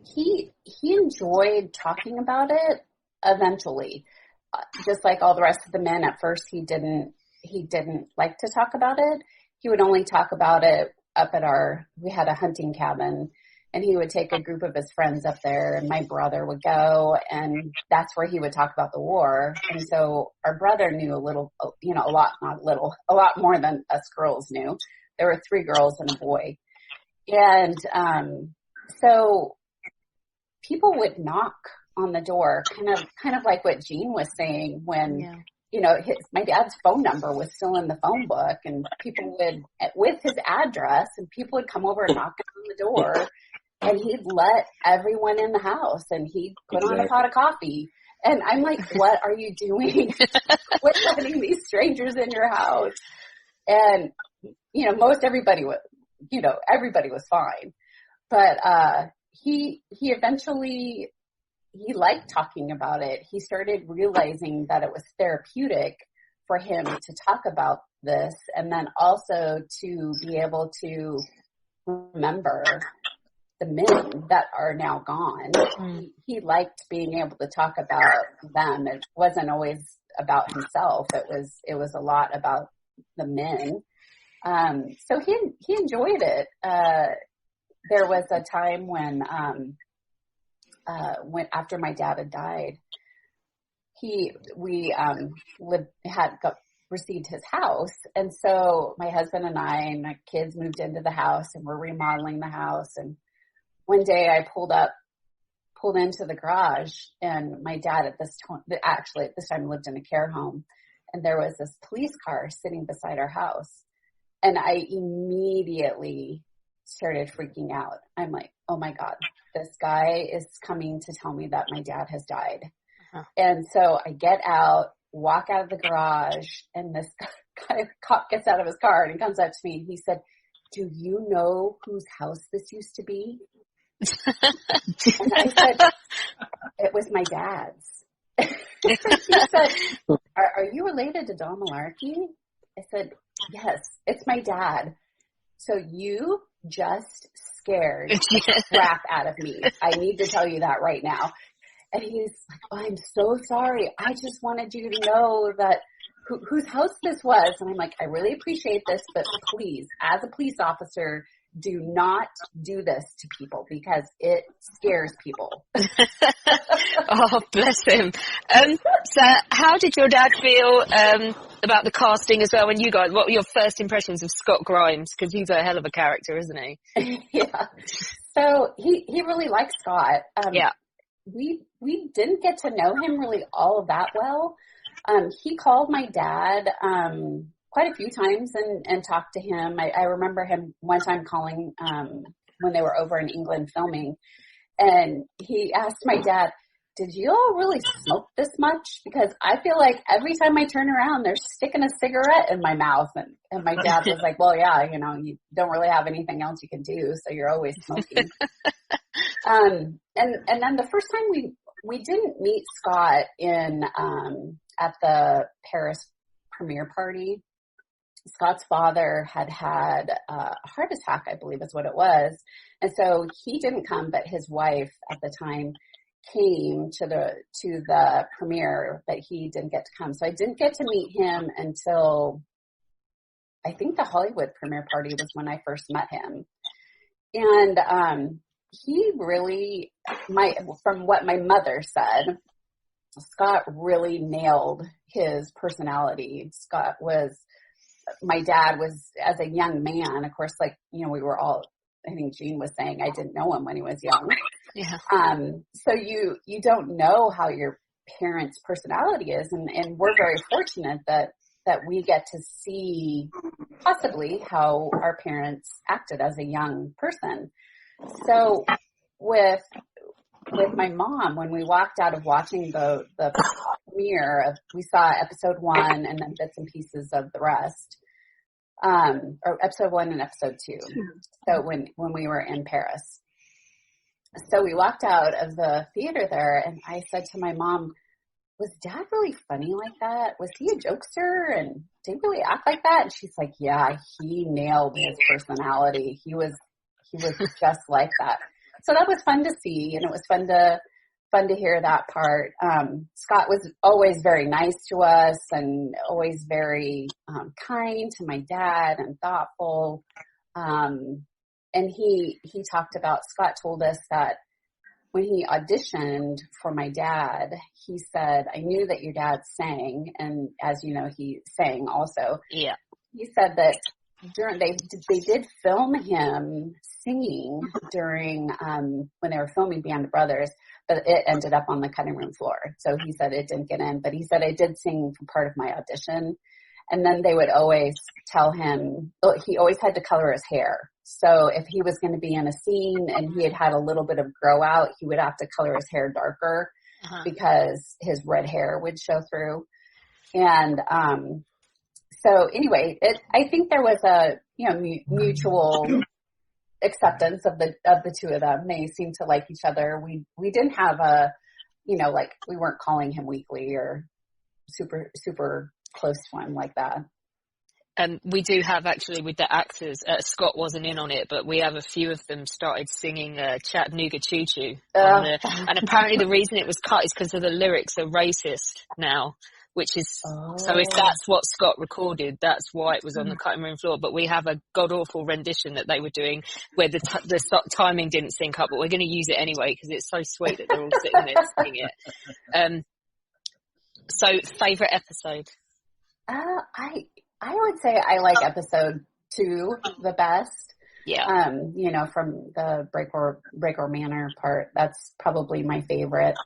he enjoyed talking about it eventually, just like all the rest of the men. At first, he didn't like to talk about it. He would only talk about it up at we had a hunting cabin, and he would take a group of his friends up there, and my brother would go, and that's where he would talk about the war. And so our brother knew a lot more than us girls knew. There were 3 girls and a boy. And so people would knock on the door, kind of like what Jean was saying when, my dad's phone number was still in the phone book, and people would, with his address, and people would come over and knock on the door, and he'd let everyone in the house, and he'd put on a pot of coffee. And I'm like, what are you doing? Quit letting these strangers in your house. And, most everybody was, everybody was fine. But he eventually, he liked talking about it. He started realizing that it was therapeutic for him to talk about this, and then also to be able to remember the men that are now gone. He liked being able to talk about them. It wasn't always about himself. It was a lot about the men. So he enjoyed it. There was a time when after my dad had died, received his house. And so my husband and I and my kids moved into the house, and we're remodeling the house. And one day I pulled into the garage, and my dad at this time lived in a care home, and there was this police car sitting beside our house. And I immediately started freaking out. I'm like, oh my God, this guy is coming to tell me that my dad has died. Uh-huh. And so I get out, walk out of the garage, and this cop gets out of his car and he comes up to me and he said, do you know whose house this used to be? And I said, it was my dad's. He said, are you related to Don Malarkey? I said, yes, it's my dad. So you just scared the crap out of me. I need to tell you that right now. And he's like, oh, I'm so sorry. I just wanted you to know that whose house this was. And I'm like, I really appreciate this, but please, as a police officer, do not do this to people because it scares people. Oh, bless him. So how did your dad feel about the casting as well when you guys, what were your first impressions of Scott Grimes? Because he's a hell of a character, isn't he? Yeah. So he really liked Scott. Yeah. We didn't get to know him really all of that well. He called my dad quite a few times and talked to him. I remember him one time calling when they were over in England filming, and he asked my dad, did you all really smoke this much? Because I feel like every time I turn around, they're sticking a cigarette in my mouth. And my dad was like, well, yeah, you don't really have anything else you can do, so you're always smoking. And then the first time we didn't meet Scott at the Paris premiere party. Scott's father had a heart attack, I believe is what it was. And so he didn't come, but his wife at the time came to the premiere, but he didn't get to come. So I didn't get to meet him until I think the Hollywood premiere party was when I first met him. And he really, from what my mother said, Scott really nailed his personality. My dad was, as a young man, of course, we were all, I think Jean was saying, I didn't know him when he was young. Yeah. So you don't know how your parent's personality is. And we're very fortunate that we get to see possibly how our parents acted as a young person. So with my mom, when we walked out of watching the premiere we saw episode 1 and then bits and pieces of the rest, or episode 1 and episode 2. So when we were in Paris. So we walked out of the theater there, and I said to my mom, was Dad really funny like that? Was he a jokester? And did he really act like that? And she's like, yeah, he nailed his personality. He was just like that. So that was fun to see, and it was fun to hear that part. Scott was always very nice to us and always very kind to my dad and thoughtful. And he talked about, Scott told us that when he auditioned for my dad, he said, I knew that your dad sang, and as you know, he sang also. Yeah. He said that they did film him singing during when they were filming Band of Brothers, but it ended up on the cutting room floor. So he said it didn't get in, but he said I did sing for part of my audition. And then they would always tell him, he always had to color his hair. So if he was going to be in a scene and he had a little bit of grow out, he would have to color his hair darker because his red hair would show through. And so anyway, I think there was a mutual acceptance of the two of them. They seemed to like each other. We didn't have like we weren't calling him weekly or super close to him like that. And we do have, actually, with the actors, Scott wasn't in on it, but we have a few of them started singing Chattanooga Choo Choo. And apparently the reason it was cut is because of the lyrics are racist now, which is, so if that's what Scott recorded, that's why it was on the cutting room floor. But we have a god-awful rendition that they were doing where the timing didn't sync up, but we're going to use it anyway because it's so sweet that they're all sitting there singing it. So, favourite episode? I would say I like episode 2 the best. Yeah. From the Breaker Manor part, that's probably my favorite.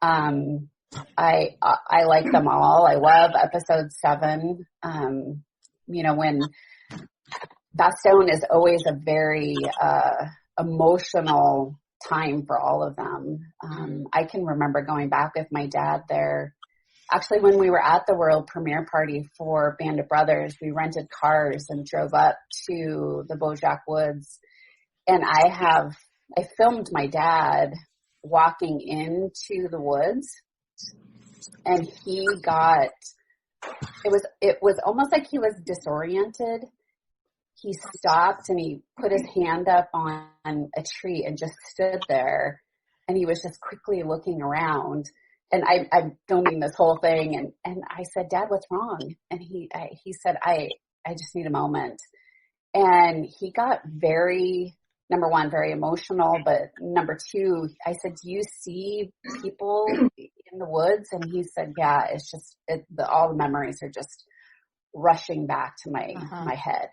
I like them all. I love episode 7. When Bastogne is always a very emotional time for all of them. I can remember going back with my dad there. Actually, when we were at the world premiere party for Band of Brothers, we rented cars and drove up to the Bojack Woods. And I filmed my dad walking into the woods, and it was almost like he was disoriented. He stopped and he put his hand up on a tree and just stood there, and he was just quickly looking around. And I filming this whole thing, and I said, Dad, what's wrong? And he said, I just need a moment. And he got number one, very emotional, but number 2, I said, do you see people in the woods? And he said, yeah, it's just, all the memories are just rushing back to my head.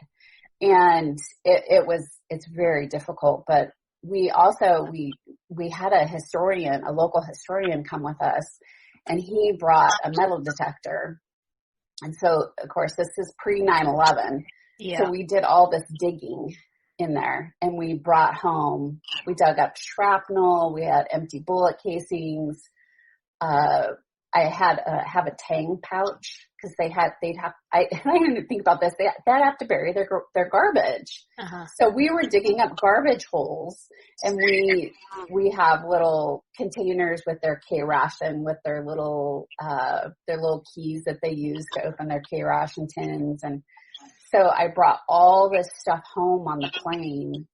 And it's very difficult, but we also, we had a local historian come with us, and he brought a metal detector. And so, of course, this is pre 9/11. Yeah. So we did all this digging in there, and we dug up shrapnel. We had empty bullet casings. I have a Tang pouch because I didn't think about this. They'd have to bury their garbage. So we were digging up garbage holes, and we have little containers with their K-ration, with their little keys that they use to open their K-ration tins. And so I brought all this stuff home on the plane.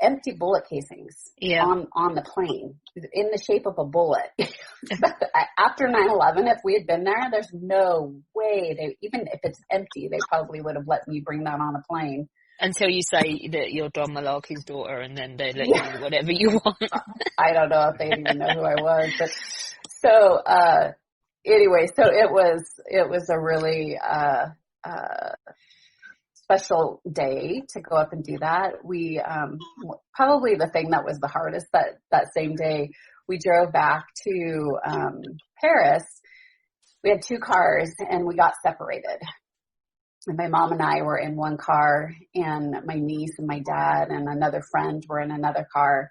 Empty bullet casings on the plane in the shape of a bullet. After 9/11, if we had been there, there's no way even if it's empty, they probably would have let me bring that on a plane. Until you say that you're Don Malarkey's daughter, and then they let you do whatever you want. I don't know if they even know who I was, but so anyway, so it was a really special day to go up and do that. We probably the thing that was the hardest that same day we drove back to Paris, we had 2 cars and we got separated. And my mom and I were in one car, and my niece and my dad and another friend were in another car.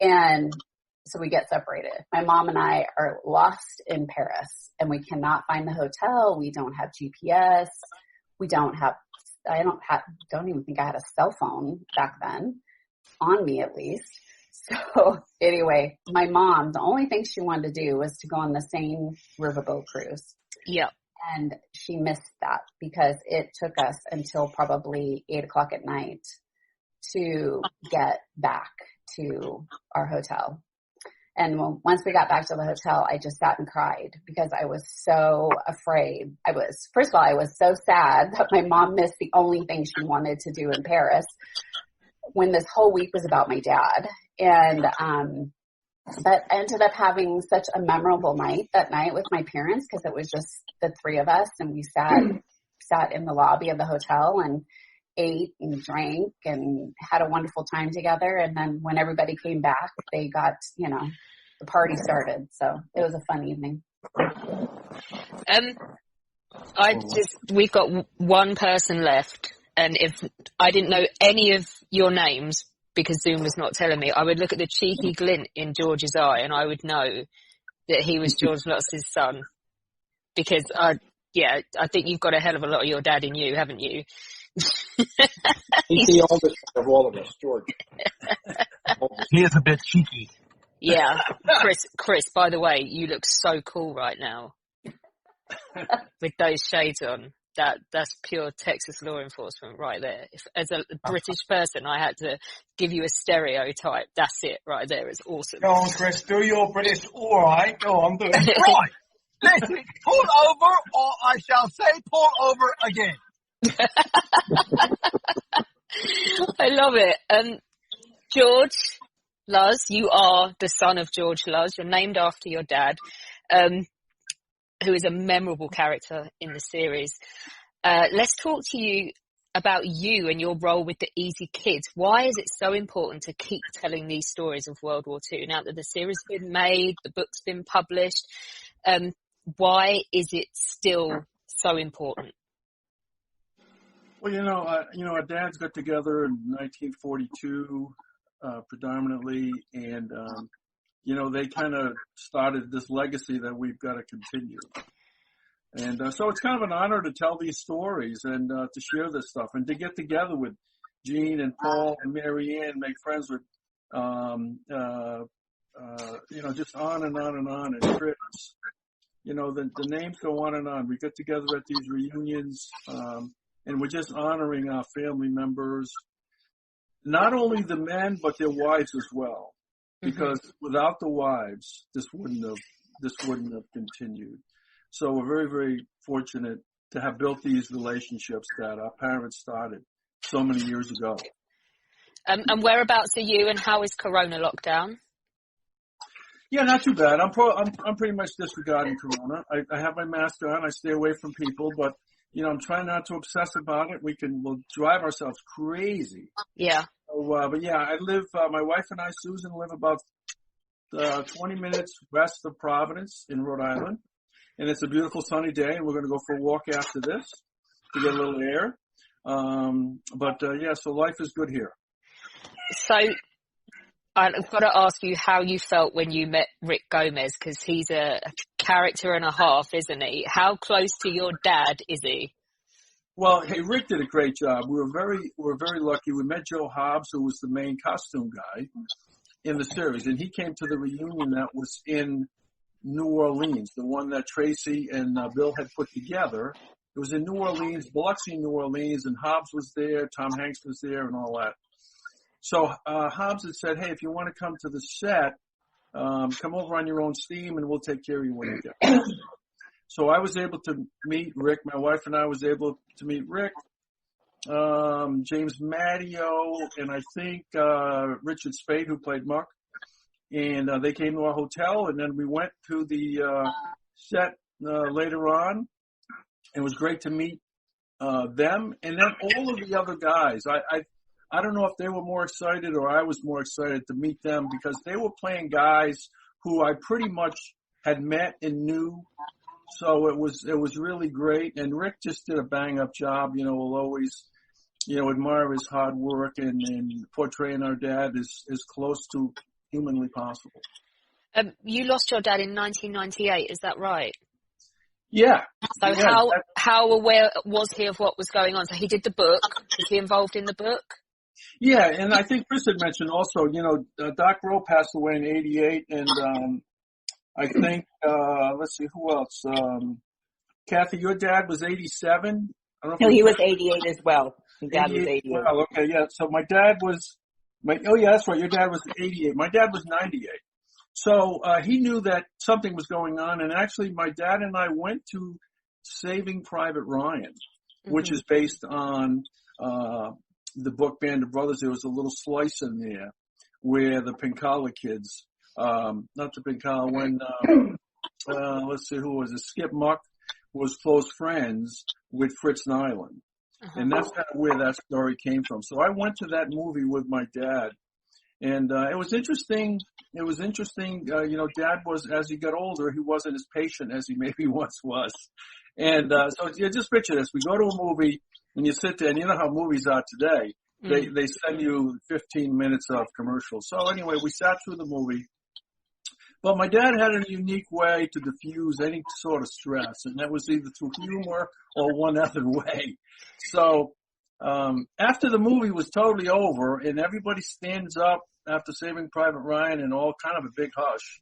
And so we get separated. My mom and I are lost in Paris, and we cannot find the hotel. We don't have GPS. We don't have, don't even think I had a cell phone back then, on me at least. So anyway, my mom, the only thing she wanted to do was to go on the same riverboat cruise. Yeah. And she missed that because it took us until probably 8:00 at night to get back to our hotel. And once we got back to the hotel, I just sat and cried because I was so afraid. First of all, I was so sad that my mom missed the only thing she wanted to do in Paris when this whole week was about my dad. And, but I ended up having such a memorable night that night with my parents because it was just the 3 of us, and we sat in the lobby of the hotel and ate and drank and had a wonderful time together. And then when everybody came back, they got, the party started. So it was a fun evening. We've got one person left, and if I didn't know any of your names because Zoom was not telling me, I would look at the cheeky glint in George's eye and I would know that he was George Lutz's son. Because I think you've got a hell of a lot of your dad in you, haven't you? He's the oldest of all of us, George. He is a bit cheeky. Yeah. Chris, by the way, you look so cool right now. With those shades on. That's pure Texas law enforcement right there. If, as a British person, I had to give you a stereotype. That's it right there. It's awesome. Go on, Chris. Do your British all right. Go on, do it. Right. Listen, pull over, or I shall say pull over again. I love it. George Luz, you are the son of George Luz. You're named after your dad, who is a memorable character in the series. Let's talk to you about you and your role with the Easy Kids. Why is it so important to keep telling these stories of World War II now that the series has been made, the book's been published? Why is it still so important? Well, our dads got together in 1942, predominantly, and, they kind of started this legacy that we've got to continue. And so it's kind of an honor to tell these stories and to share this stuff and to get together with Gene and Paul and Mary Ann, make friends with, just on and on and on. And Chris, the names go on and on. We get together at these reunions, and we're just honoring our family members, not only the men, but their wives as well. Because without the wives, this wouldn't have continued. So we're very, very fortunate to have built these relationships that our parents started so many years ago. And whereabouts are you, and how is Corona lockdown? Yeah, not too bad. I'm pretty much disregarding Corona. I have my mask on. I stay away from people, but I'm trying not to obsess about it. We'll drive ourselves crazy. Yeah. So, but yeah, I live. My wife and I, Susan, live about 20 minutes west of Providence in Rhode Island, and it's a beautiful sunny day. And we're going to go for a walk after this to get a little air. So life is good here. So I've got to ask you how you felt when you met Rick Gomez, because he's a character and a half, isn't he? How close to your dad is he? Well, hey, Rick did a great job. We were very lucky. We met Joe Hobbs, who was the main costume guy in the series, and he came to the reunion that was in New Orleans, the one that Tracy and Bill had put together. It was in New Orleans, Biloxi, New Orleans, and Hobbs was there, Tom Hanks was there, and all that. So Hobbs had said, hey, if you want to come to the set, come over on your own steam, and we'll take care of you when you get. So I was able to meet Rick. My wife and I was able to meet Rick, James Matteo, and I think Richard Spade, who played Muck. And they came to our hotel, and then we went to the set later on. It was great to meet them, and then all of the other guys. I don't know if they were more excited or I was more excited to meet them, because they were playing guys who I pretty much had met and knew. So it was really great. And Rick just did a bang up job. We'll always, admire his hard work and portraying our dad as close to humanly possible. You lost your dad in 1998, is that right? Yeah. So yeah. how aware was he of what was going on? So he did the book. Was he involved in the book? Yeah, and I think Chris had mentioned also, Doc Roe passed away in 88, and I think, let's see, who else? Kathy, your dad was 87? No, he was 88 as well. His dad was 88. Well, okay, yeah. So my dad was, oh yeah, that's right. Your dad was 88. My dad was 98. So he knew that something was going on, and actually my dad and I went to Saving Private Ryan, which is based on the book Band of Brothers. There was a little slice in there where the Pinkala kids, not the Pinkala, when, let's see, who was it? Skip Muck was close friends with Fritz Nyland. And that's kind of where that story came from. So I went to that movie with my dad. And it was interesting. It was interesting. Dad was, as he got older, he wasn't as patient as he maybe once was. And so just picture this. We go to a movie, and you sit there, and you know how movies are today. They send you 15 minutes of commercials. So anyway, we sat through the movie. But my dad had a unique way to diffuse any sort of stress, and that was either through humor or one other way. So after the movie was totally over, and everybody stands up after Saving Private Ryan and all kind of a big hush,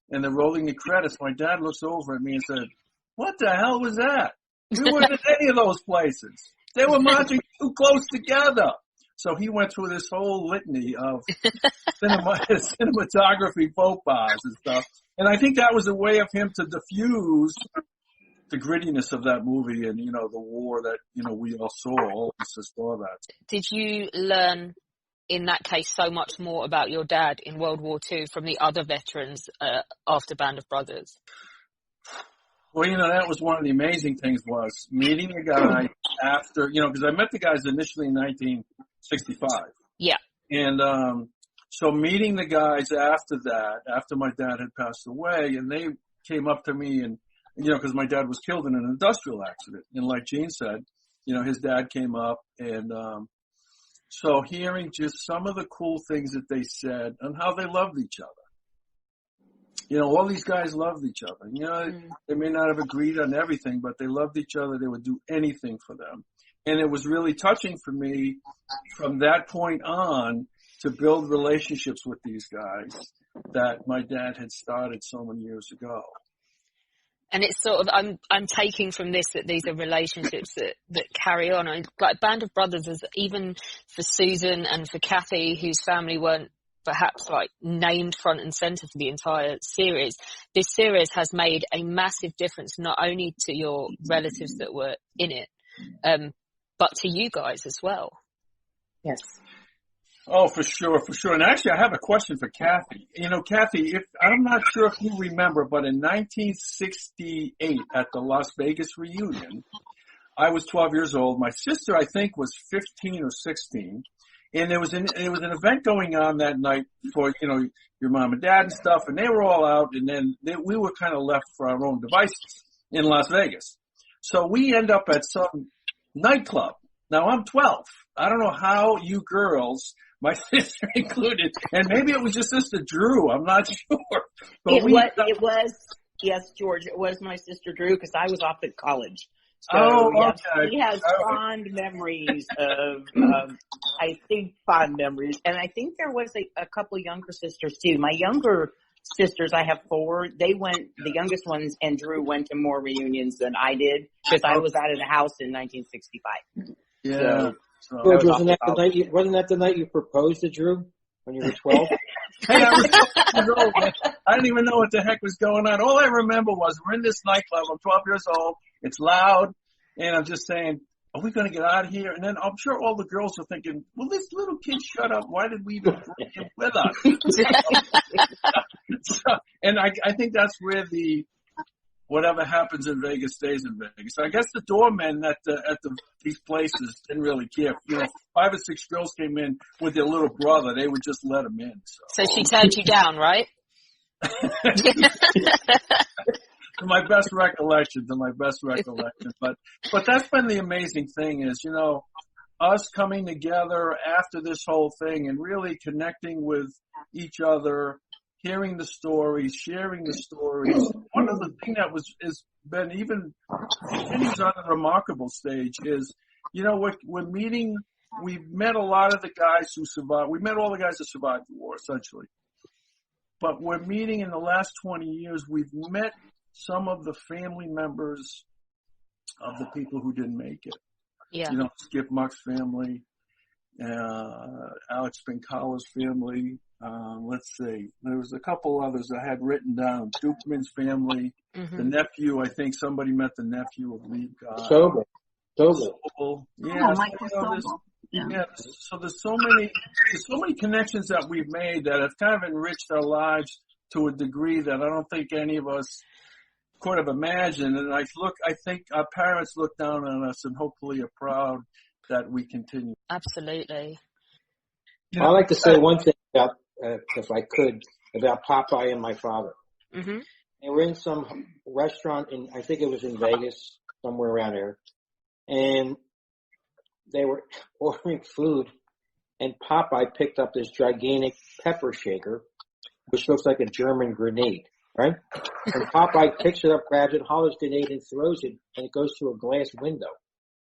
and they're rolling the credits, my dad looks over at me and said, "What the hell was that? We weren't in any of those places. They were marching too close together." So he went through this whole litany of cinematography faux pas and stuff. And I think that was a way of him to diffuse the grittiness of that movie and, the war that, we all saw. All of us saw that. Did you learn, in that case, so much more about your dad in World War II from the other veterans after Band of Brothers? Well, that was one of the amazing things was meeting a guy after, because I met the guys initially in 1965. Yeah. And so meeting the guys after that, after my dad had passed away, and they came up to me and, because my dad was killed in an industrial accident. And like Gene said, his dad came up and so hearing just some of the cool things that they said and how they loved each other. All these guys loved each other. They may not have agreed on everything, but they loved each other. They would do anything for them. And it was really touching for me from that point on to build relationships with these guys that my dad had started so many years ago. And it's sort of, I'm taking from this that these are relationships that carry on. Like Band of Brothers is, even for Susan and for Kathy, whose family weren't perhaps named front and center for the entire series, this series has made a massive difference not only to your relatives that were in it, but to you guys as well. Yes. Oh, for sure. And actually, I have a question for Kathy. Kathy, I'm not sure if you remember, but in 1968 at the Las Vegas reunion, I was 12 years old. My sister, I think, was 15 or 16. And there was an event going on that night for, your mom and dad and stuff, and they were all out, and then we were kind of left for our own devices in Las Vegas. So we end up at some nightclub. Now I'm 12. I don't know how you girls, my sister included, and maybe it was your sister Drew. I'm not sure. But it was, yes, George, it was my sister Drew because I was off at college. So, okay. He has fond memories of, I think, fond memories. And I think there was a couple younger sisters, too. My younger sisters, I have 4. They went, the youngest ones, and Drew went to more reunions than I did because I was out of the house in 1965. Yeah. So, George, wasn't that the night you proposed to Drew when you were 12? Hey, I was 12 years old, man. I didn't even know what the heck was going on. All I remember was we're in this nightclub. I'm 12 years old. It's loud. And I'm just saying, are we going to get out of here? And then I'm sure all the girls are thinking, will this little kid shut up? Why did we even bring him with us? And I think that's where whatever happens in Vegas stays in Vegas. I guess the doormen at these places didn't really care. 5 or 6 girls came in with their little brother. They would just let them in. So she turned you down, right? my best recollection. But that's been the amazing thing is, us coming together after this whole thing and really connecting with each other, hearing the stories, sharing the stories. One of the things that is been even continues on a remarkable stage is, we're meeting. We've met a lot of the guys who survived. We met all the guys that survived the war, essentially. But we're meeting in the last 20 years. We've met some of the family members of the people who didn't make it. Yeah. Skip Muck's family, Alex Pincala's family. Let's see. There was a couple others I had written down. Dukeman's family, the nephew. I think somebody met the nephew of Lee God. Sobel. Yeah. Michael Sobel. Yeah. So there's so many connections that we've made that have kind of enriched our lives to a degree that I don't think any of us could have imagined. And I think our parents look down on us and hopefully are proud that we continue. Absolutely. I'd like to say one thing about, if I could, about Popeye and my father. Mm-hmm. They were in some restaurant I think it was in Vegas, somewhere around there, and they were ordering food, and Popeye picked up this gigantic pepper shaker, which looks like a German grenade, right? And Popeye picks it up, grabs it, hollers grenade, and throws it, and it goes through a glass window.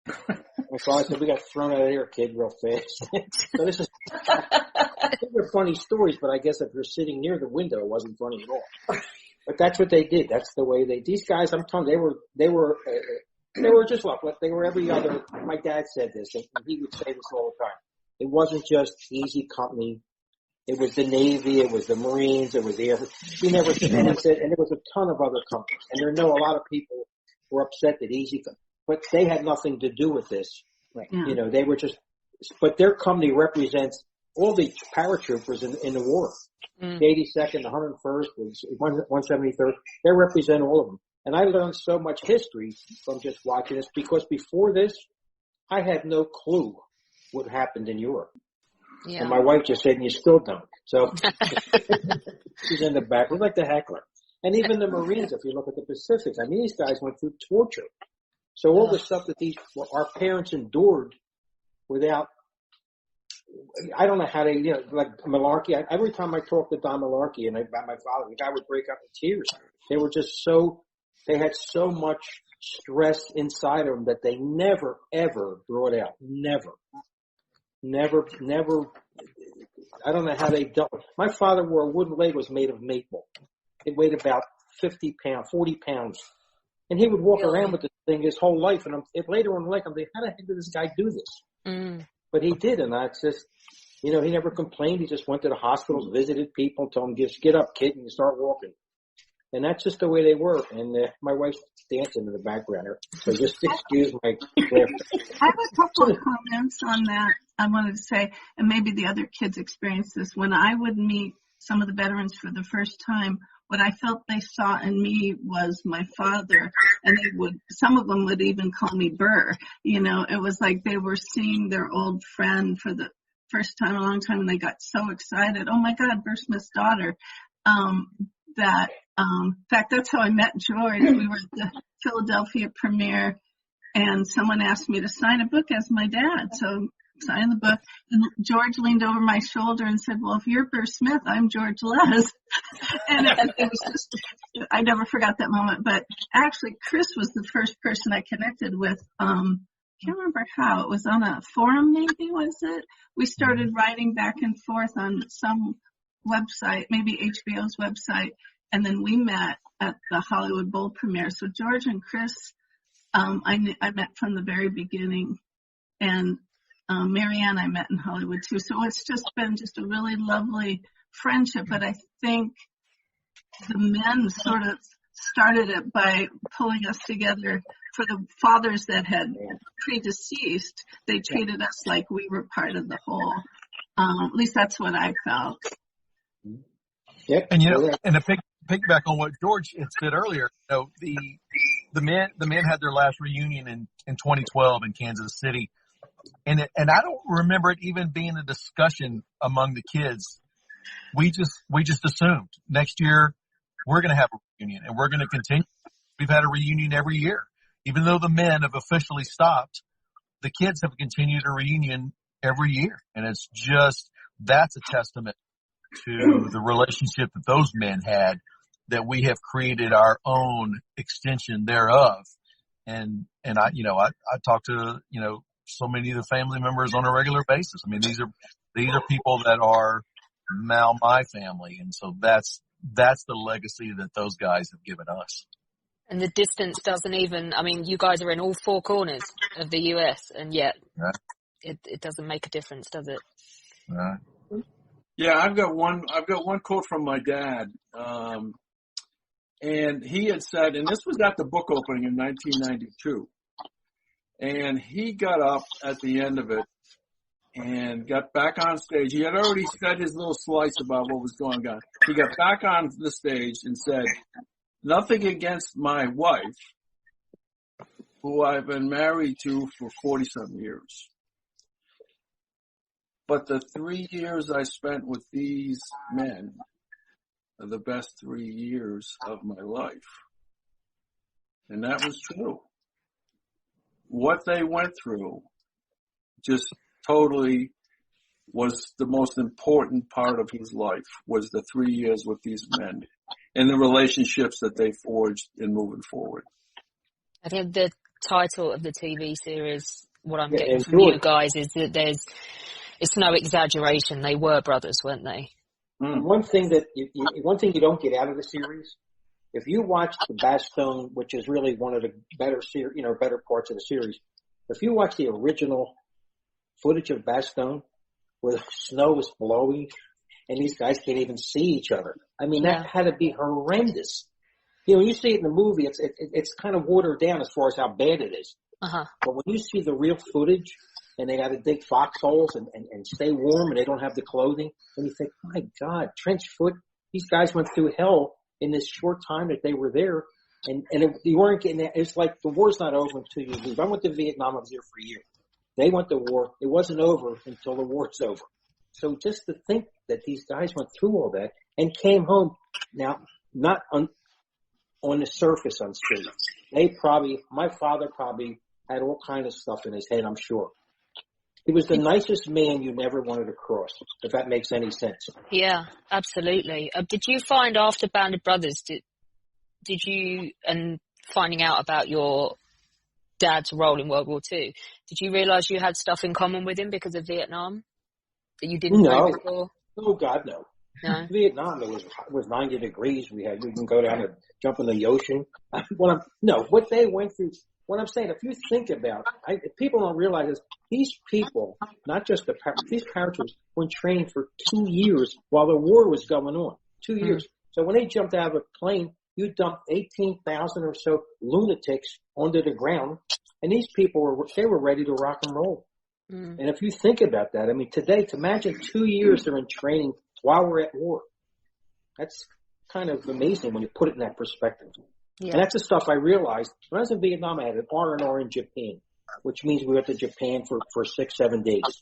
My father said, "We got thrown out of here, kid, real fast." So these are funny stories, but I guess if you're sitting near the window, it wasn't funny at all. But that's what they did. That's the way these guys, I'm telling you, they were just like, they were every other, my dad said this, and he would say this all the time. It wasn't just Easy Company. It was the Navy, it was the Marines, it was the Air Force. He never said, and there was a ton of other companies. And a lot of people were upset that Easy Company, but they had nothing to do with this. Right. Yeah. They were just, but their company represents all the paratroopers in the war. The 82nd, the 101st, the 173rd, they represent all of them. And I learned so much history from just watching this, because before this, I had no clue what happened in Europe. Yeah. And my wife just said, "And you still don't." So she's in the back. We like to heckle her. And even the Marines, if you look at the Pacific, I mean, these guys went through torture. So all the stuff that our parents endured without, I don't know how they, like Malarkey. Every time I talk to Don Malarkey and about my father, the guy would break up in tears. They were just they had so much stress inside of them that they never, ever brought out. Never. I don't know how they dealt with it. My father wore a wooden leg was made of maple. It weighed about 40 pounds. And he would walk around with this thing his whole life. And later on in life, I'm thinking, how the heck did this guy do this? But he did. And that's just, he never complained. He just went to the hospitals, visited people, told them, just get up, kid, and you start walking. And that's just the way they were. And my wife's dancing in the background here. So just excuse my laughter. I have a couple of comments on that I wanted to say, and maybe the other kids experience this. When I would meet some of the veterans for the first time, what I felt they saw in me was my father, and some of them would even call me Burr. It was like they were seeing their old friend for the first time in a long time, and they got so excited. Oh my God, Burr Smith's daughter. In fact, that's how I met George. We were at the Philadelphia premiere, and someone asked me to sign a book as my dad. So signed the book, and George leaned over my shoulder and said, "Well, if you're Burr Smith, I'm George Les." And it was just, I never forgot that moment. But actually, Chris was the first person I connected with. Can't remember how. It was on a forum, maybe, was it? We started writing back and forth on some website, maybe HBO's website, and then we met at the Hollywood Bowl premiere. So George and Chris, I met from the very beginning, and Marianne I met in Hollywood too. So it's just been a really lovely friendship. But I think the men sort of started it by pulling us together. For the fathers that had predeceased, they treated us like we were part of the whole. At least that's what I felt. Yep. And and to piggyback on what George had said earlier, the men had their last reunion in 2012 in Kansas City, and I don't remember it even being a discussion among the kids. We just assumed next year we're going to have a reunion, and we're going to continue. We've had a reunion every year. Even though the men have officially stopped, the kids have continued a reunion every year. And it's just, that's a testament to the relationship that those men had, that we have created our own extension thereof. And I talk to, so many of the family members on a regular basis. I mean, these are people that are now my family. And so that's the legacy that those guys have given us. And the distance doesn't even, you guys are in all four corners of the US, and yet it doesn't make a difference, does it? Right. Yeah, I've got one quote from my dad. And he had said, and this was at the book opening in 1992, and he got up at the end of it and got back on stage. He had already said his little slice about what was going on. He got back on the stage and said, "Nothing against my wife, who I've been married to for 40-some years. But the 3 years I spent with these men are the best 3 years of my life." And that was true. What they went through just totally was the most important part of his life, was the 3 years with these men and the relationships that they forged in moving forward. I think the title of the TV series, what I'm getting from you guys, is that it's no exaggeration. They were brothers, weren't they? One thing you don't get out of the series, if you watch the Bastogne, which is really one of the better parts of the series, if you watch the original footage of Bastogne, where the snow is blowing and these guys can't even see each other, that had to be horrendous. You see it in the movie, it's kind of watered down as far as how bad it is. But when you see the real footage, and they got to dig foxholes and stay warm, and they don't have the clothing, and you think, my God, trench foot, these guys went through hell in this short time that they were there, and you weren't getting that. It's like the war's not over until you leave. I went to Vietnam, I was there for a year. They went to war. It wasn't over until the war's over. So just to think that these guys went through all that and came home, now, not on the surface unscathed. My father probably had all kind of stuff in his head, I'm sure. He was the nicest man you never wanted to cross, if that makes any sense. Yeah, absolutely. Did you find after Band of Brothers, did you, and finding out about your dad's role in World War II, did you realise you had stuff in common with him because of Vietnam that you didn't know before? Oh, God, no. No. Vietnam, it was 90 degrees. We can go down and jump in the ocean. What they went through. What I'm saying, if you think about it, people don't realize is these people, not just these paratroopers, were trained for 2 years while the war was going on. 2 years. So when they jumped out of a plane, you dumped 18,000 or so lunatics onto the ground, and these people were ready to rock and roll. And if you think about that, today, to imagine 2 years they're in training while we're at war, that's kind of amazing when you put it in that perspective. Yeah. And that's the stuff I realized. When I was in Vietnam, I had an R&R in Japan, which means we went to Japan for 6-7 days.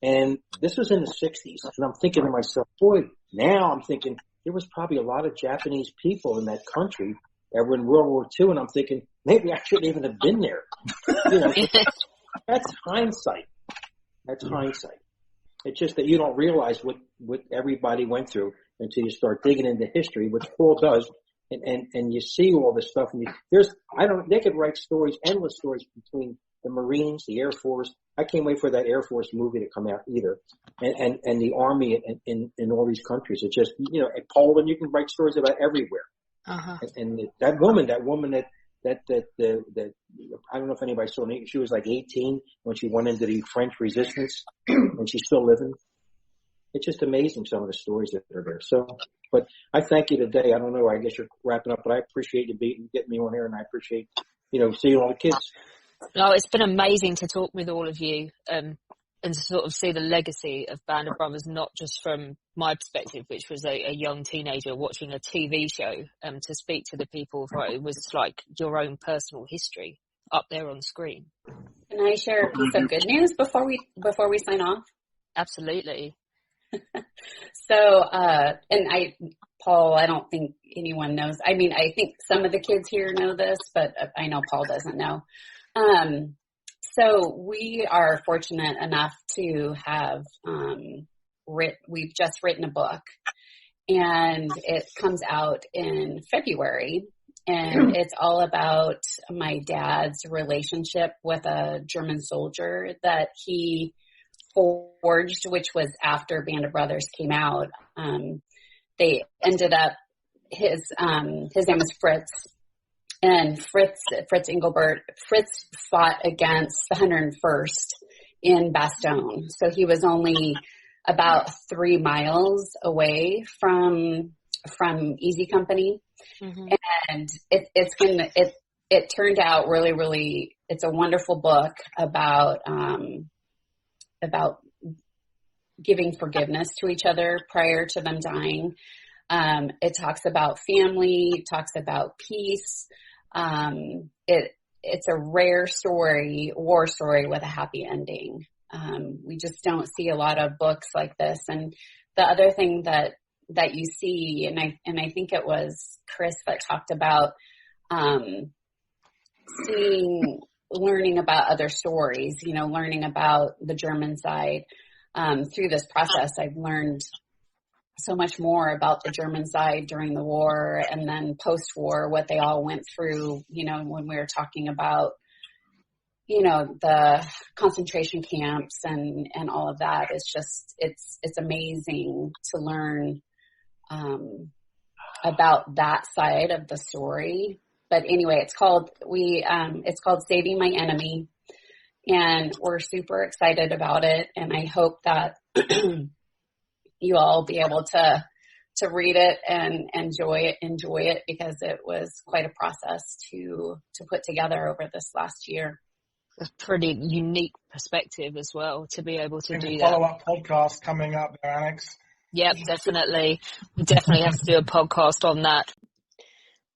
And this was in the 60s. And I'm thinking to myself, boy, now I'm thinking there was probably a lot of Japanese people in that country that were in World War II. And I'm thinking, maybe I shouldn't even have been there. That's hindsight. That's hindsight. It's just that you don't realize what everybody went through until you start digging into history, which Paul does. And you see all this stuff. And they could write stories, endless stories between the Marines, the Air Force. I can't wait for that Air Force movie to come out either. And the Army in all these countries. It's just, in Poland, you can write stories about everywhere. And that woman that I don't know if anybody saw her. She was like 18 when she went into the French resistance, and she's still living. It's just amazing, some of the stories that are there. So, but I thank you today. I don't know, I guess you're wrapping up, but I appreciate you getting me on here, and I appreciate, seeing all the kids. No, it's been amazing to talk with all of you, and to sort of see the legacy of Band of Brothers, not just from my perspective, which was a young teenager watching a TV show, to speak to the people. It was like your own personal history up there on screen. Can I share a piece of good news before we sign off? Absolutely. So, and Paul, I don't think anyone knows. I mean, I think some of the kids here know this, but I know Paul doesn't know. So we are fortunate enough to have we've just written a book, and it comes out in February, and it's all about my dad's relationship with a German soldier that he forged, which was after Band of Brothers came out. They ended up, his name is Fritz, and Fritz Engelbert. Fritz fought against the 101st in Bastogne. So he was only about 3 miles away from Easy Company. Mm-hmm. And it turned out really, really, it's a wonderful book about giving forgiveness to each other prior to them dying. It talks about family, it talks about peace. It's a rare story, war story with a happy ending. We just don't see a lot of books like this. And the other thing that you see, and I think it was Chris that talked about, learning about other stories, learning about the German side. Through this process, I've learned so much more about the German side during the war, and then post-war, what they all went through, when we were talking about, the concentration camps and all of that. It's just, it's amazing to learn about that side of the story. But anyway, it's called Saving My Enemy, and we're super excited about it. And I hope that you all be able to read it and enjoy it because it was quite a process to put together over this last year. A pretty unique perspective as well to be able to do that. Follow-up podcast coming up there, Alex. Yep, definitely. We definitely have to do a podcast on that.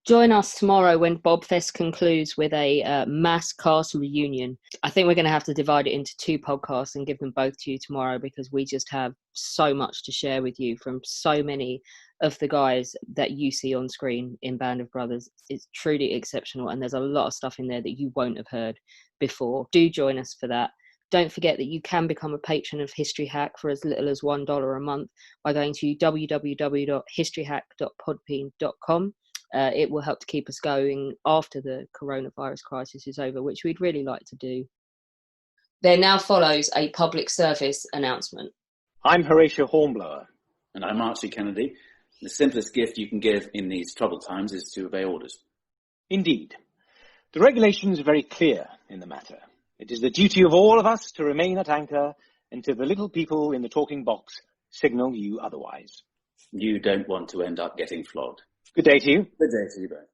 Join us tomorrow when Bobfest concludes with a mass cast reunion. I think we're going to have to divide it into 2 podcasts and give them both to you tomorrow, because we just have so much to share with you from so many of the guys that you see on screen in Band of Brothers. It's truly exceptional, and there's a lot of stuff in there that you won't have heard before. Do join us for that. Don't forget that you can become a patron of History Hack for as little as $1 a month by going to www.historyhack.podbean.com. It will help to keep us going after the coronavirus crisis is over, which we'd really like to do. There now follows a public service announcement. I'm Horatio Hornblower. And I'm Archie Kennedy. The simplest gift you can give in these troubled times is to obey orders. Indeed. The regulations are very clear in the matter. It is the duty of all of us to remain at anchor until the little people in the talking box signal you otherwise. You don't want to end up getting flogged. Good day to you. Good day to you both.